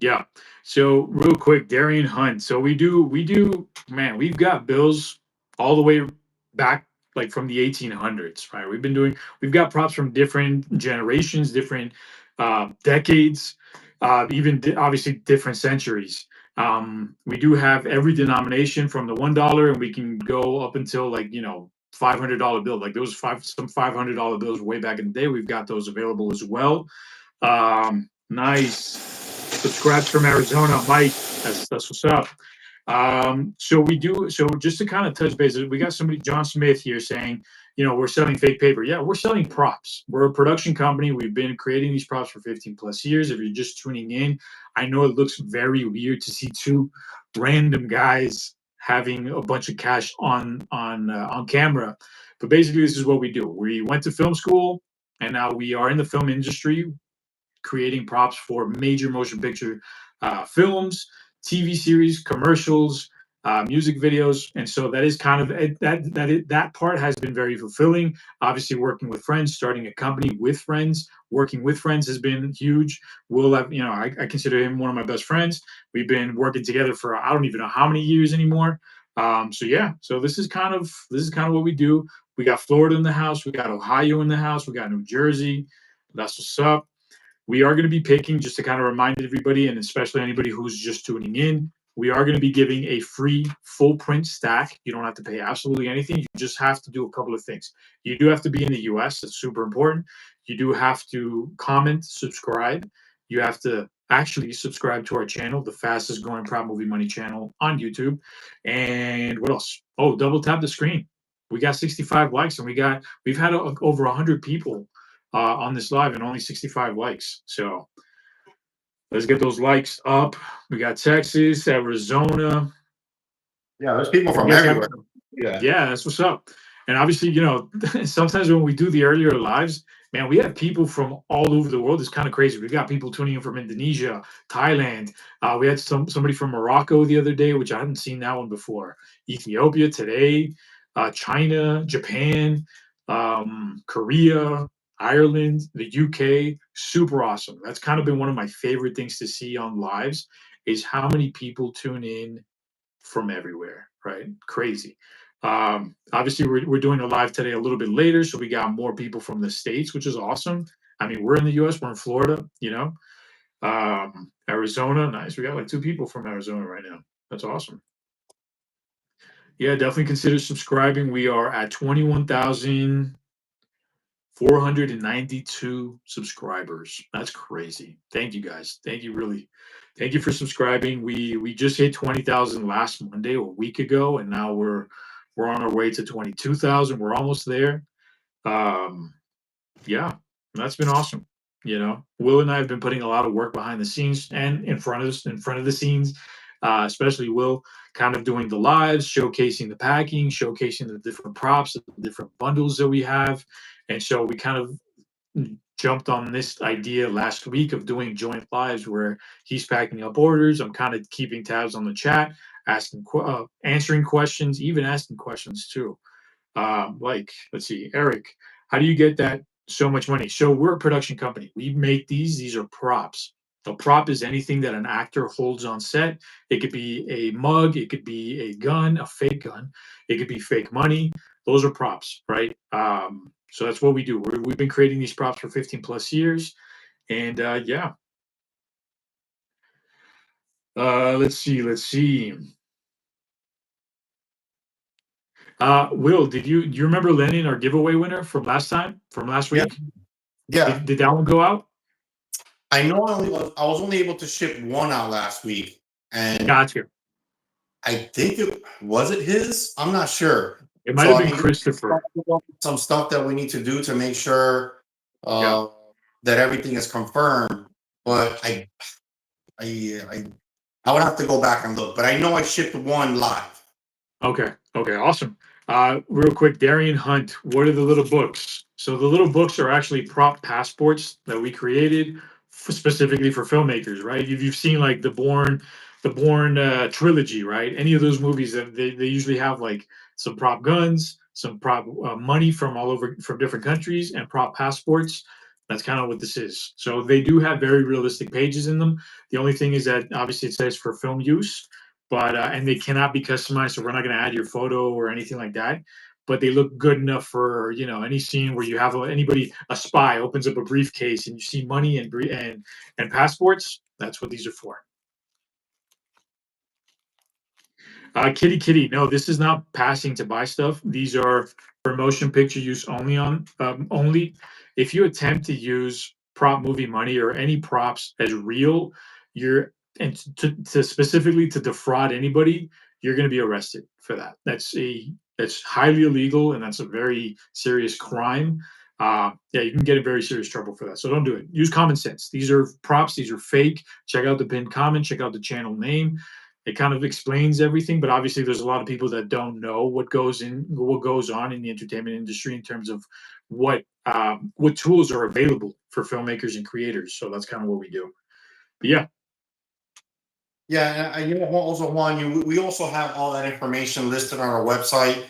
Yeah. So real quick, Darian Hunt. So man, we've got bills all the way back like from the 1800s, right? We've got props from different generations, different decades, obviously different centuries. We do have every denomination from the $1, and we can go up until like, $500 bill. Like those some $500 bills way back in the day. We've got those available as well. Nice. Subscribes from Arizona, Mike. That's what's up. So just to kind of touch base, we got somebody, John Smith here saying, we're selling fake paper. Yeah, we're selling props. We're a production company. We've been creating these props for 15 plus years. If you're just tuning in, I know it looks very weird to see two random guys having a bunch of cash on camera, but basically this is what we do. We went to film school, and now we are in the film industry, creating props for major motion picture films, TV series, commercials, music videos, and so that is kind of that part has been very fulfilling. Obviously, working with friends, starting a company with friends, working with friends has been huge. We'll have, I consider him one of my best friends. We've been working together for I don't even know how many years anymore. So yeah, so this is kind of what we do. We got Florida in the house, we got Ohio in the house, we got New Jersey. That's what's up. We are going to be picking, just to kind of remind everybody, and especially anybody who's just tuning in, we are going to be giving a free full print stack. You don't have to pay absolutely anything. You just have to do a couple of things. You do have to be in the US. That's super important. You do have to comment, subscribe. You have to actually subscribe to our channel, the fastest growing Prop Movie Money channel on YouTube. And what else? Oh, double tap the screen. We got 65 likes, and we've had over 100 people on this live and only 65 likes. So let's get those likes up. We got Texas, Arizona. Yeah, there's people You from guys have, everywhere. Yeah. yeah, that's what's up. And obviously, sometimes when we do the earlier lives, man, we have people from all over the world. It's kind of crazy. We got people tuning in from Indonesia, Thailand. We had somebody from Morocco the other day, which I hadn't seen that one before. Ethiopia today, China, Japan, Korea, Ireland, the UK. Super awesome. That's kind of been one of my favorite things to see on lives is how many people tune in from everywhere, right? Crazy. Obviously, we're doing a live today a little bit later, so we got more people from the States, which is awesome. I mean, we're in the US, we're in Florida, Arizona, nice. We got like two people from Arizona right now. That's awesome. Yeah, definitely consider subscribing. We are at 21,492 subscribers. That's crazy. Thank you guys. Thank you really. Thank you for subscribing. We just hit 20,000 last Monday, a week ago, and now we're on our way to 22,000. We're almost there. Um, yeah, that's been awesome. Will and I have been putting a lot of work behind the scenes and in front of the scenes, especially Will kind of doing the lives, showcasing the packing, showcasing the different props, the different bundles that we have. And so we kind of jumped on this idea last week of doing joint lives where he's packing up orders. I'm kind of keeping tabs on the chat, answering questions, even asking questions too. Like, let's see, Eric, how do you get that so much money? So we're a production company. We make these are props. A prop is anything that an actor holds on set. It could be a mug, it could be a gun, a fake gun, it could be fake money. Those are props, right? So that's what we do. We've been creating these props for 15 plus years. And yeah. Let's see. Will, do you remember Lennon, our giveaway winner from last Yeah. week? Yeah. Did that one go out? I know I was only able to ship one out last week, and Gotcha. I think it was it his. I'm not sure. It might So have I been mean, Christopher. some stuff that we need to do to make sure Yeah. that everything is confirmed. But I I would have to go back and look. But I know I shipped one live. Okay. Okay. Awesome. Real quick, Darian Hunt. What are the little books? So the little books are actually prop passports that we created specifically for filmmakers, right? You've seen like the Bourne trilogy, right? Any of those movies that they usually have like some prop guns, some prop money from all over from different countries, and prop passports. That's kind of what this is. So they do have very realistic pages in them. The only thing is that obviously it says for film use, but and they cannot be customized, so we're not going to add your photo or anything like that, but they look good enough for any scene where you have a spy opens up a briefcase and you see money and passports. That's what these are for. Kitty Kitty, no, this is not passing to buy stuff. These are for motion picture use only. If you attempt to use prop movie money or any props as real, you're and to specifically to defraud anybody, you're going to be arrested for that. That's highly illegal and that's a very serious crime. Yeah, you can get in very serious trouble for that. So don't do it. Use common sense. These are props. These are fake. Check out the pinned comment. Check out the channel name. It kind of explains everything, but obviously there's a lot of people that don't know what goes on in the entertainment industry in terms of what tools are available for filmmakers and creators. So that's kind of what we do. But yeah. Yeah, and also Juan, we also have all that information listed on our website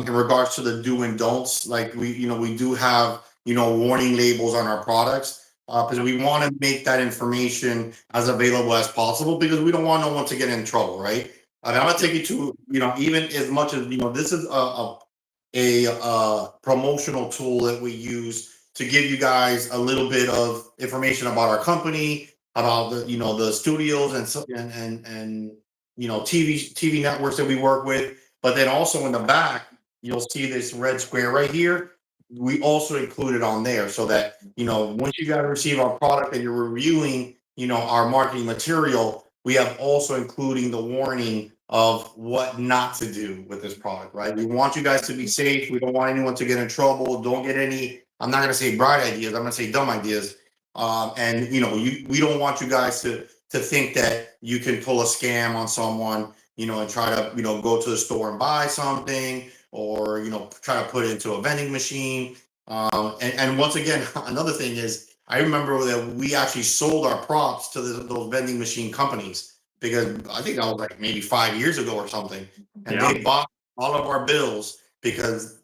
in regards to the do and don'ts. Like we do have warning labels on our products because we want to make that information as available as possible because we don't want no one to get in trouble, right? I mean, I'm gonna take you to, even as much as, this is a promotional tool that we use to give you guys a little bit of information about our company, about the studios and so and TV networks that we work with. But then also in the back, you'll see this red square right here. We also include it on there so that once you guys receive our product and you're reviewing our marketing material, we have also including the warning of what not to do with this product, right? We want you guys to be safe. We don't want anyone to get in trouble. Don't get any, I'm not going to say bright ideas. I'm going to say dumb ideas. And we don't want you guys to think that you can pull a scam on someone, and try to, go to the store and buy something, or, try to put it into a vending machine. And once again, another thing is, I remember that we actually sold our props to those vending machine companies, because I think that was like maybe 5 years ago or something, and Yeah. they bought all of our bills because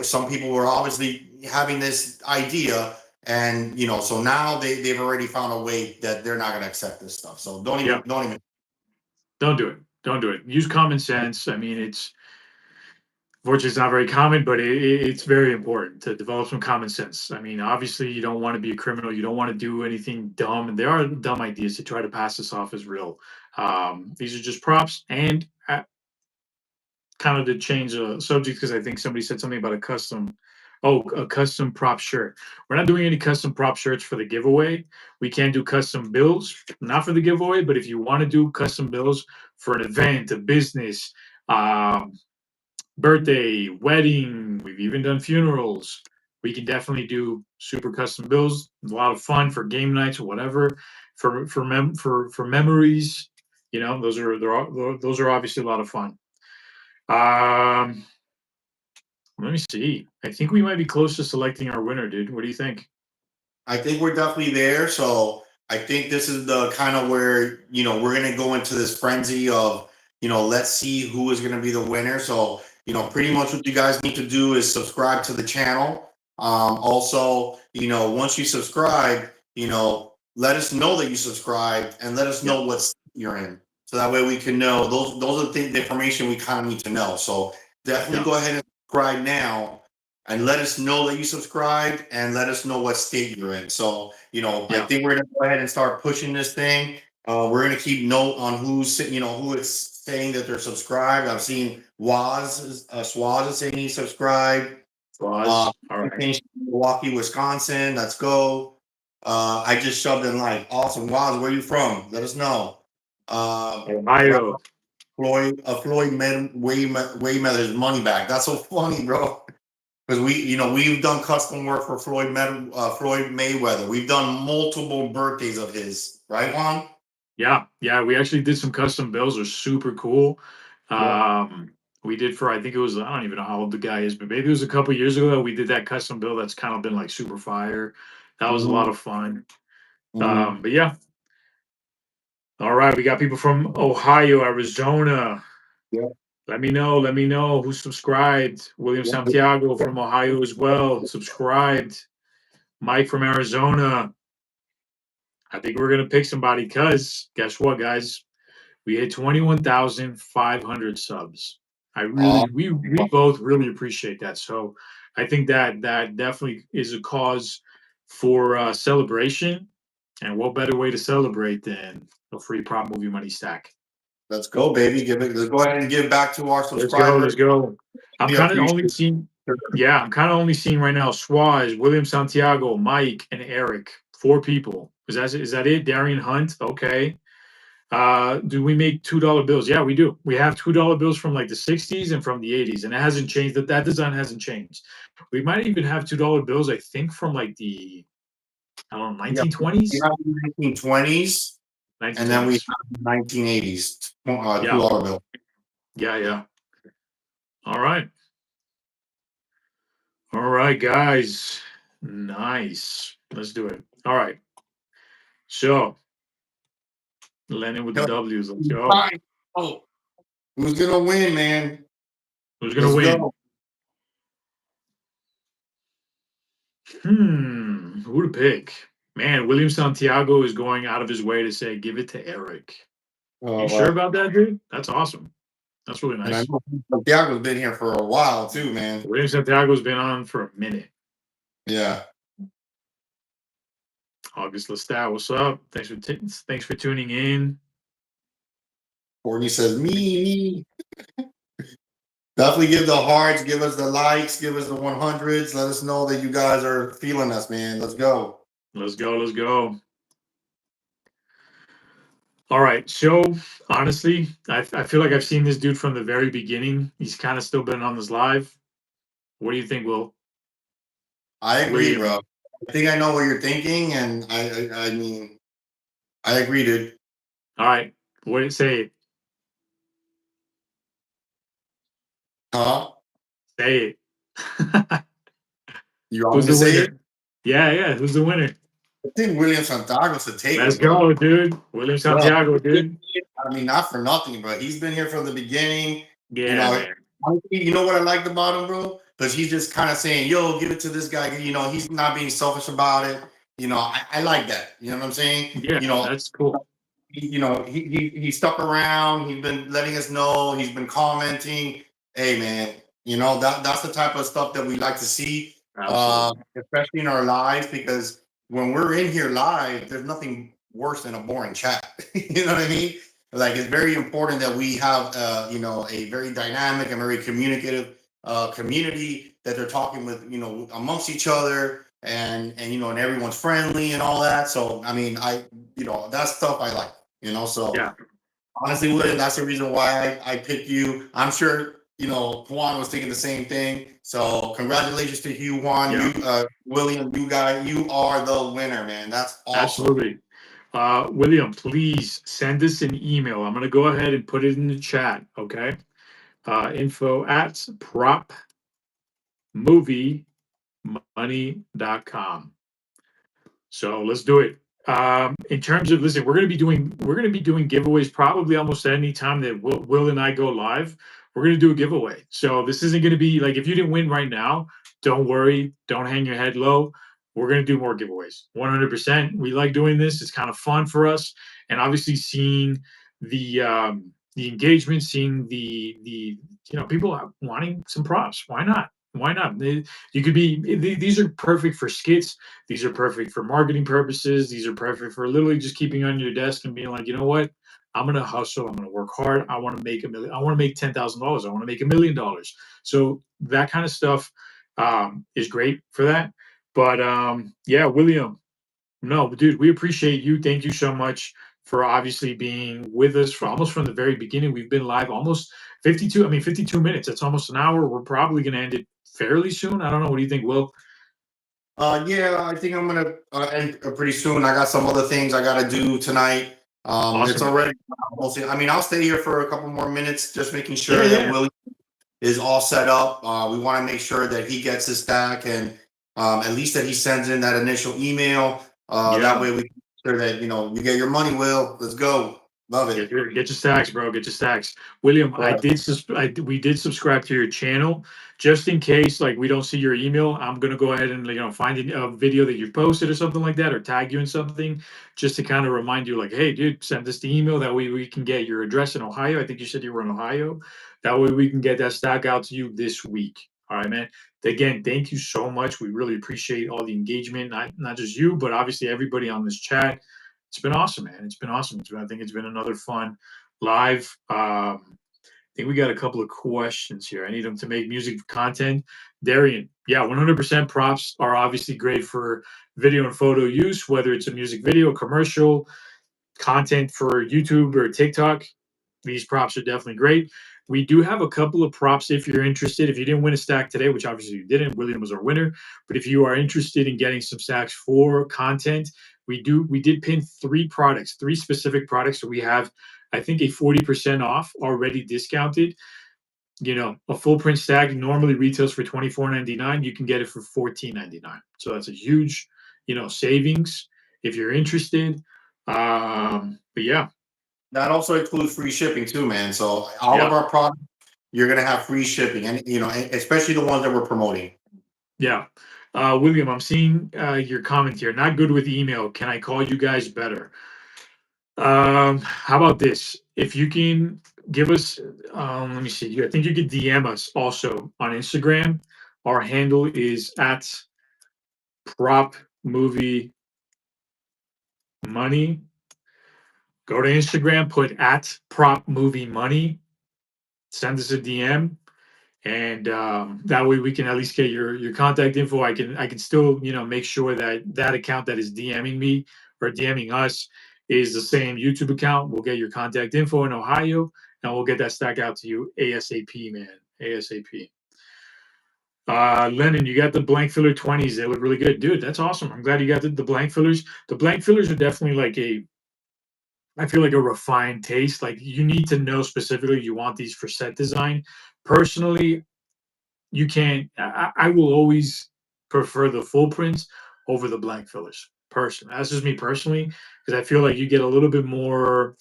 some people were obviously having this idea, and so now they've already found a way that they're not going to accept this stuff. So don't even Yeah. Don't do it. Don't do it. Use common sense. I mean, fortunately, it's not very common, but it's very important to develop some common sense. I mean, obviously, you don't want to be a criminal. You don't want to do anything dumb. And there are dumb ideas to try to pass this off as real. These are just props. And kind of to change the subject, because I think somebody said something about a custom prop shirt. We're not doing any custom prop shirts for the giveaway. We can do custom bills, not for the giveaway, but if you want to do custom bills for an event, a business, um, birthday, wedding, we've even done funerals. We can definitely do super custom bills. A lot of fun for game nights or whatever, for memories. Those are obviously a lot of fun. Um, Let me see. I think we might be close to selecting our winner, dude. What do you think? I think we're definitely there. So I think this is the kind of where, we're going to go into this frenzy of, let's see who is going to be the winner. So, pretty much what you guys need to do is subscribe to the channel. Also, once you subscribe, let us know that you subscribed, and let us Yeah. know what state you're in. So that way we can know those are the information we kind of need to know. So definitely Yeah. go ahead and subscribe now, and let us know that you subscribed, and let us know what state you're in. So, I Yeah. think we're gonna go ahead and start pushing this thing. We're gonna keep note on who is saying that they're subscribed. I've seen Swaz is saying he's subscribed. Uh, Applause. All right. Milwaukee, Wisconsin. Let's go. I just shoved in like awesome. Waz, where you from? Let us know. Ohio. Mayweather's money back. That's so funny, bro. Because we've done custom work for Floyd Mayweather. We've done multiple birthdays of his, right, Juan? Yeah. Yeah. We actually did some custom bills. They're super cool. Yeah. We did for, I think it was, I don't even know how old the guy is, but maybe it was a couple years ago that we did that custom bill that's kind of been like super fire. That was a lot of fun. But yeah. All right. We got people from Ohio, Arizona. Yeah. Let me know who subscribed. William Yeah. Santiago from Ohio as well subscribed. Mike from Arizona. I think we're gonna pick somebody because guess what, guys? We hit 21,500 subs. Uh, We both really appreciate that. So I think that definitely is a cause for celebration. And what better way to celebrate than a free prop movie money stack? let's go, baby. Let's go ahead and give back to our Let's go. subscribers. Let's go. I'm We kind of appreciate only seeing, it. yeah, I'm kind of only seeing right now Swaz, William Santiago, Mike, and Eric. 4 people. Is that it? Darian Hunt. Okay. Do we make $2 bills? Yeah, we do. We have $2 bills from like the 60s and from the 80s, and it hasn't changed. That design hasn't changed. We might even have $2 bills, I think, from like the I don't know, Yeah, we 1920s. have the 1920s, and then we 1920s. have the 1980s, Yeah. $2 bill. Yeah, yeah. All right. All right, guys. Nice. Let's do it. All right. So, landing with the W's. Let's go. Fine. Oh, who's gonna win, man? Who's gonna Let's win? go. Who to pick? Man, William Santiago is going out of his way to say, give it to Eric. You Oh, sure wow. about that, dude? That's awesome. That's really And I nice. know Santiago's been here for a while too, man. William Santiago's been on for a minute. Yeah. August Lestat, what's up? Thanks for tuning in. Courtney says, me. Definitely give the hearts, give us the likes, give us the 100s. Let us know that you guys are feeling us, man. Let's go. Let's go. Let's go. All right. So honestly, I feel like I've seen this dude from the very beginning. He's kind of still been on this live. What do you think, I agree, bro. William? I think I know what you're thinking, and I mean, I agree, dude. All right. What did it say? Huh? Say it. You want Who's me to the say it? winner? Yeah, yeah. Who's the winner? I think William Santiago should take Let's it, bro. go, dude. William Bro, Santiago, dude. I mean, not for nothing, but he's been here from the beginning. You Yeah, know, man. honestly, you know what I liked about him, bro? Because he's just kind of saying, "Yo, give it to this guy." You know, he's not being selfish about it. You know, I like that. You know what I'm saying? Yeah, You know, that's cool. he stuck around. He's been letting us know. He's been commenting. Hey, man, you know that's the type of stuff that we like to see, Absolutely. especially in our lives. Because when we're in here live, there's nothing worse than a boring chat. You know what I mean? Like it's very important that we have, a very dynamic and very communicative community that they're talking with, amongst each other, and everyone's friendly and all that. So I mean, that stuff I like. So Yeah, honestly, William, that's the reason why I picked you. I'm sure Juan was thinking the same thing. So congratulations to you, Juan. yeah, William, you are the winner, man. That's awesome. absolutely. William, please send us an email. I'm going to go ahead and put it in the chat. Okay. Info at propmoviemoney.com. So let's do it. In terms of listen, we're gonna be doing giveaways probably almost any time that Will and I go live. We're gonna do a giveaway. So this isn't gonna be like if you didn't win right now, don't worry, don't hang your head low. We're gonna do more giveaways. 100%. We like doing this. It's kind of fun for us, and obviously seeing the engagement, seeing the people wanting some props. Why not? Why not? You could be. These are perfect for skits, these are perfect for marketing purposes. These are perfect for literally just keeping on your desk and being like, you know what? I'm gonna hustle. I'm gonna work hard. I want to make a million. I want to make $10,000. I want to make $1 million. So that kind of stuff is great for that. But yeah, William, no, dude, we appreciate you. Thank you so much for obviously being with us for almost from the very beginning. We've been live almost 52. I mean, 52 minutes. That's almost an hour. We're probably gonna end it fairly soon. I don't know. What do you think, Will? Yeah, I think I'm gonna end pretty soon. I got some other things I gotta do tonight. It's Awesome, man. already mostly. I mean, I'll stay here for a couple more minutes, just making Yeah, sure that yeah, Willie is all set up. We want to make sure that he gets his stack, and at least that he sends in that initial email. That yeah. way we can make sure that you get your money. Will, let's go. Love it. Get your stacks, bro. Get your stacks. William, Right. we did subscribe to your channel just in case like we don't see your email. I'm gonna go ahead and find a video that you posted or something like that, or tag you in something, just to kind of remind you like, hey, dude, send us the email. That way we can get your address in Ohio. I think you said you were in Ohio. That way we can get that stack out to you this week. All right, man. Again, thank you so much. We really appreciate all the engagement, not just you, but obviously everybody on this chat. It's been awesome, man. It's been awesome. I think it's been another fun live. I think we got a couple of questions here. I need them to make music content. Darian, yeah, 100% props are obviously great for video and photo use, whether it's a music video, commercial, content for YouTube or TikTok. These props are definitely great. We do have a couple of props if you're interested. If you didn't win a stack today, which obviously you didn't, William was our winner. But if you are interested in getting some stacks for content, we did pin three specific products. So we have, I think, a 40% off already discounted. A full print stack normally retails for $24.99. You can get it for $14.99. So that's a huge, savings if you're interested. But yeah, That also includes free shipping too, man. So all of yeah. our products, you're gonna have free shipping, and especially the ones that we're promoting. Yeah. William, I'm seeing your comment here. Not good with email. Can I call you guys better? How about this? If you can give us, let me see. I think you could DM us also on Instagram. Our handle is at prop movie money. Go to Instagram, put at prop movie money, send us a DM, and that way we can at least get your contact info. I can still make sure that that account that is DMing me or DMing us is the same YouTube account. We'll get your contact info in Ohio, and we'll get that stack out to you ASAP, man. ASAP. Lennon, you got the blank filler 20s. They look really good, dude. That's awesome. I'm glad you got the blank fillers. The blank fillers are definitely like I feel like a refined taste. Like you need to know specifically you want these for set design. Personally, you can't. I will always prefer the full prints over the blank fillers. Personally, that's just me personally, because I feel like you get a little bit more,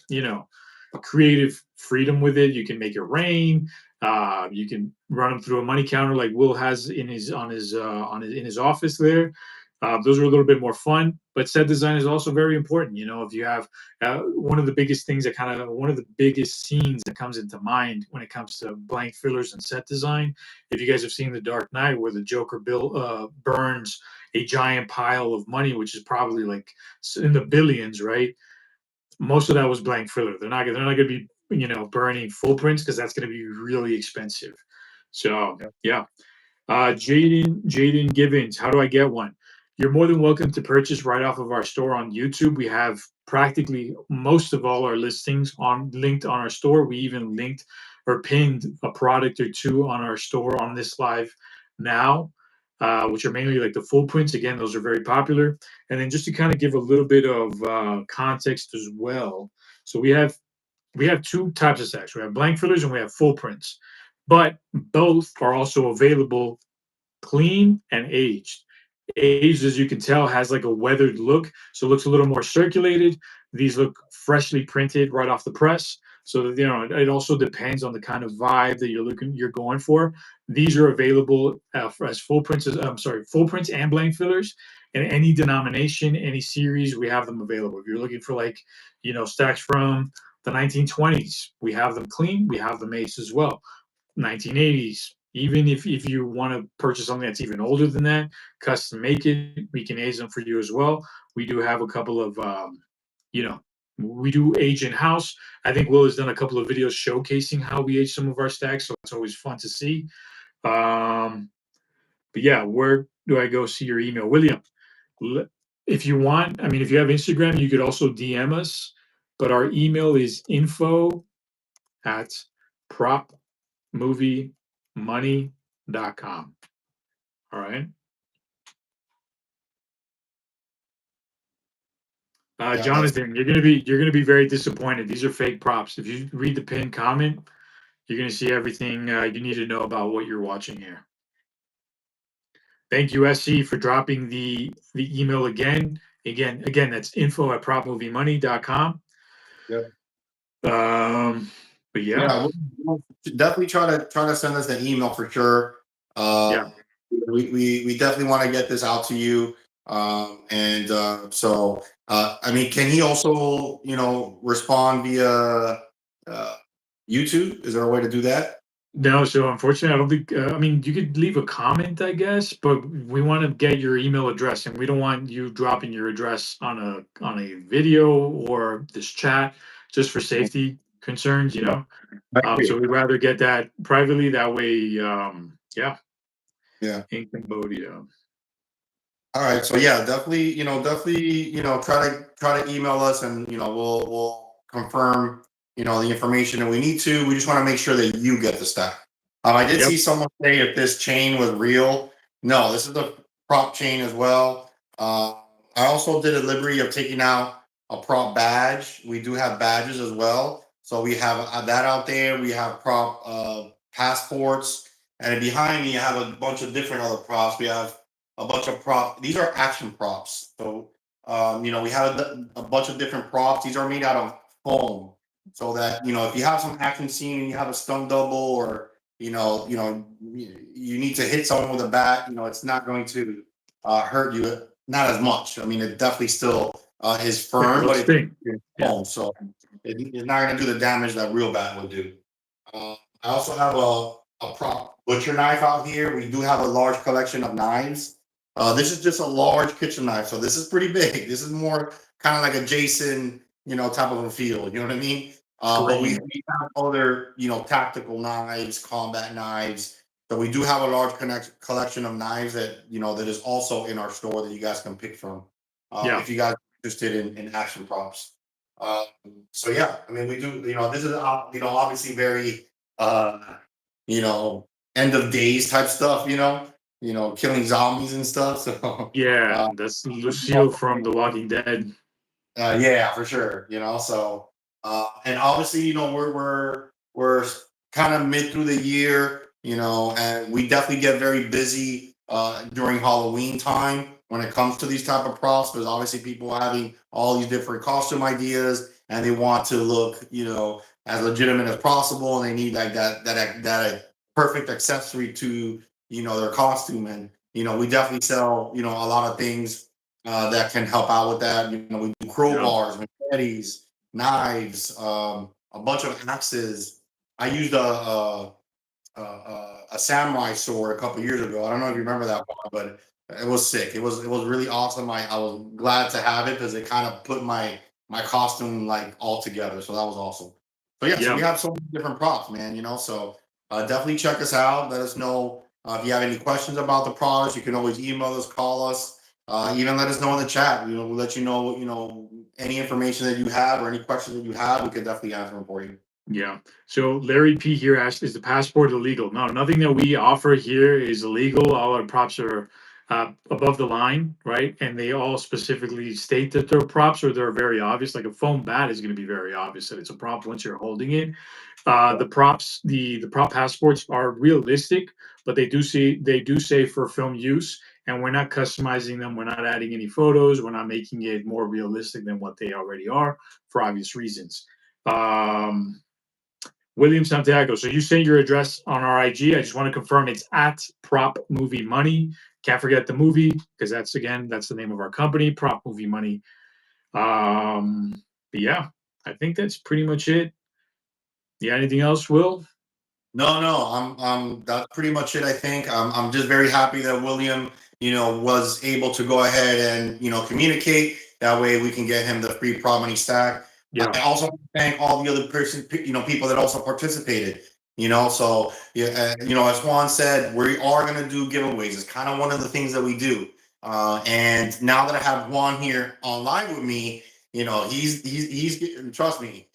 creative freedom with it. You can make it rain. You can run them through a money counter like Will has in his in his office there. Those are a little bit more fun, but set design is also very important. If you have one of the biggest things that one of the biggest scenes that comes into mind when it comes to blank fillers and set design, if you guys have seen The Dark Knight, where the Joker burns a giant pile of money, which is probably like in the billions, right? Most of that was blank filler. They're not going to be burning full prints because that's going to be really expensive. So Yeah. yeah. Jaden Givens, how do I get one? You're more than welcome to purchase right off of our store on YouTube. We have practically most of all our listings on linked on our store. We even linked or pinned a product or two on our store on this live now, which are mainly like the full prints. Again, those are very popular. And then just to kind of give a little bit of context as well. So we have two types of stacks. We have blank fillers and we have full prints, but both are also available clean and aged. Aged, as you can tell, has like a weathered look, so it looks a little more circulated. These look freshly printed right off the press. So that it also depends on the kind of vibe that you're going for. These are available as full prints. I'm sorry, full prints and blank fillers in any denomination, any series. We have them available. If you're looking for like stacks from the 1920s, we have them clean. We have them aged as well. 1980s. Even if you want to purchase something that's even older than that, custom make it. We can age them for you as well. We do have a couple of, you know, we do age in house. I think Will has done a couple of videos showcasing how we age some of our stacks, so it's always fun to see. Um, but yeah, where do I go see your email, William? If you want, I mean, if you have Instagram, you could also DM us. But our email is info at propmoviemoney.com. All right. Yeah, that's Jonathan, you're gonna be very disappointed. These are fake props. If you read the pinned comment, you're gonna see everything you need to know about what you're watching here. Thank you, SC, for dropping the email again. Again, that's info at propmoviemoney.com. yeah. But yeah, Yeah, we'll definitely try to send us an email for sure. yeah. We definitely want to get this out to you. And so I mean, can he also respond via YouTube? Is there a way to do that? No, so unfortunately, I don't think. I mean, you could leave a comment, I guess, but we want to get your email address, and we don't want you dropping your address on a video or this chat, just for safety concerns. Yeah, I So agree. we'd rather get that privately. That way, yeah, Yeah. in Cambodia. All right. So yeah, definitely, try to email us, and we'll confirm, the information that we need to. We just want to make sure that you get the stack. I did Yep. see someone say if this chain was real. No, this is a prop chain as well. I also did a liberty of taking out a prop badge. We do have badges as well. So we have that out there. We have prop passports, and behind me, I have a bunch of different other props. We have a bunch of prop. These are action props. So, we have a bunch of different props. These are made out of foam, so that if you have some action scene and you have a stunt double, or you need to hit someone with a bat, it's not going to hurt you, not as much. I mean, it definitely still is Yeah, firm, it'll but it's sting. Yeah. foam, so it's not going to do the damage that real bat would do. I also have a prop butcher knife out here. We do have a large collection of knives. This is just a large kitchen knife, so this is pretty big. This is more kind of like a Jason, type of a feel. You know what I mean? But we have other, tactical knives, combat knives. So we do have a large collection of knives that that is also in our store that you guys can pick from. Yeah. If you guys are interested in action props. Um, so yeah, I mean, we do. This is obviously very uh, you know end of days type stuff. Killing zombies and stuff. So Yeah. uh, That's Lucille from The Walking Dead. yeah, for sure. So and obviously, we're kind of mid through the year, and we definitely get very busy during Halloween time when it comes to these type of props, because obviously people having all these different costume ideas and they want to look, as legitimate as possible, and they need like that perfect accessory to their costume, and we definitely sell a lot of things that can help out with that. We do Yeah. crowbars, machetes, knives, a bunch of axes. I used a samurai sword a couple years ago. I don't know if you remember that one, but it was sick. It was really awesome. I was glad to have it because it kind of put my costume like all together. So that was awesome. But yeah, so we Yeah. have so many different props, man. So definitely check us out. Let us know if you have any questions about the products. You can always email us, call us, even let us know in the chat. We'll let you know. Any information that you have or any questions that you have, we could definitely answer them for you. Yeah. So Larry P here asked, is the passport illegal? No, nothing that we offer here is illegal. All our props are above the line, right? And they all specifically state that they're props, or they're very obvious. Like a foam bat is going to be very obvious that it's a prop once you're holding it. The props, the prop passports are realistic, but they do say for film use, and we're not customizing them. We're not adding any photos. We're not making it more realistic than what they already are for obvious reasons. Um, William Santiago. So you sent your address on our IG. I just want to confirm it's at Prop Movie Money. Can't forget the movie because that's the name of our company, Prop Movie Money. Um, but yeah, I think that's pretty much it. Yeah, anything else, Will? No. That's pretty much it. I think I'm just very happy that William, was able to go ahead and communicate. That way we can get him the free Prod Money stack. Yeah, I also want to thank all the other people that also participated. So yeah, as Juan said, we are going to do giveaways. It's kind of one of the things that we do. And now that I have Juan here online with me, he's trust me.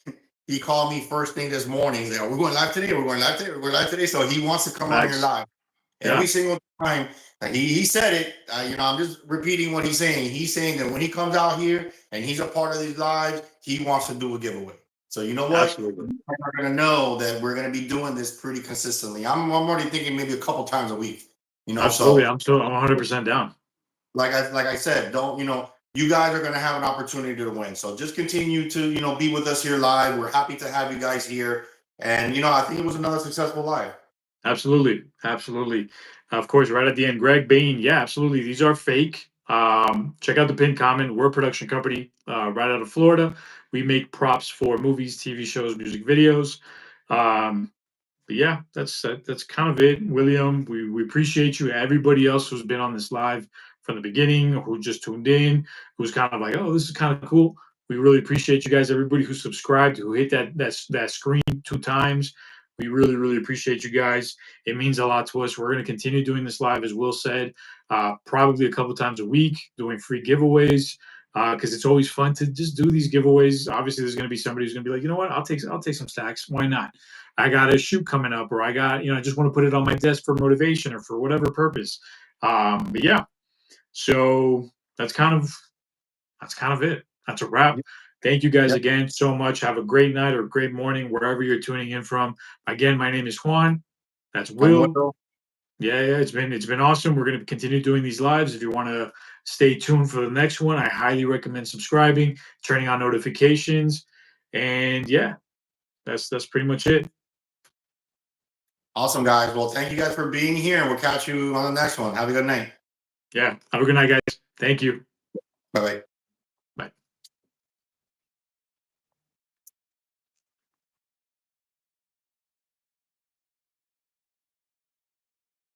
He called me first thing this morning. He's like, "Are we going live today? We're going live today. We're going live today." So he wants to come on here facts. live every Yeah, single time. He said it. I'm just repeating what he's saying. He's saying that when he comes out here and he's a part of these lives, he wants to do a giveaway. So you know what? absolutely, We're going to know that we're going to be doing this pretty consistently. I'm already thinking maybe a couple times a week. absolutely. So I'm 100% down. like I said, don't you guys are going to have an opportunity to win. So just continue to be with us here live. We're happy to have you guys here, and I think it was another successful live. Absolutely, absolutely. Of course, right at the end, Greg Bain. Yeah, absolutely. These are fake. Check out the pinned comment. We're a production company right out of Florida. We make props for movies, TV shows, music videos. Um, but yeah, that's kind of it, William. We appreciate you. Everybody else who's been on this live from the beginning, who just tuned in, who's kind of like, oh, this is kind of cool. We really appreciate you guys. Everybody who subscribed, who hit that screen 2 times. We really appreciate you guys. It means a lot to us. We're going to continue doing this live, as Will said, probably a couple times a week, doing free giveaways because it's always fun to just do these giveaways. Obviously, there's going to be somebody who's going to be like, you know what, I'll take some stacks. Why not? I got a shoot coming up, or I got, I just want to put it on my desk for motivation or for whatever purpose. But yeah, so that's kind of it. That's a wrap. Thank you guys Yep. again so much. Have a great night or a great morning wherever you're tuning in from. Again, my name is Juan. That's I'm Will. Will. Yeah, it's been awesome. We're going to continue doing these lives. If you want to stay tuned for the next one, I highly recommend subscribing, turning on notifications, and yeah, that's pretty much it. Awesome, guys. Well, thank you guys for being here, and we'll catch you on the next one. Have a good night. Yeah, have a good night, guys. Thank you. Bye bye.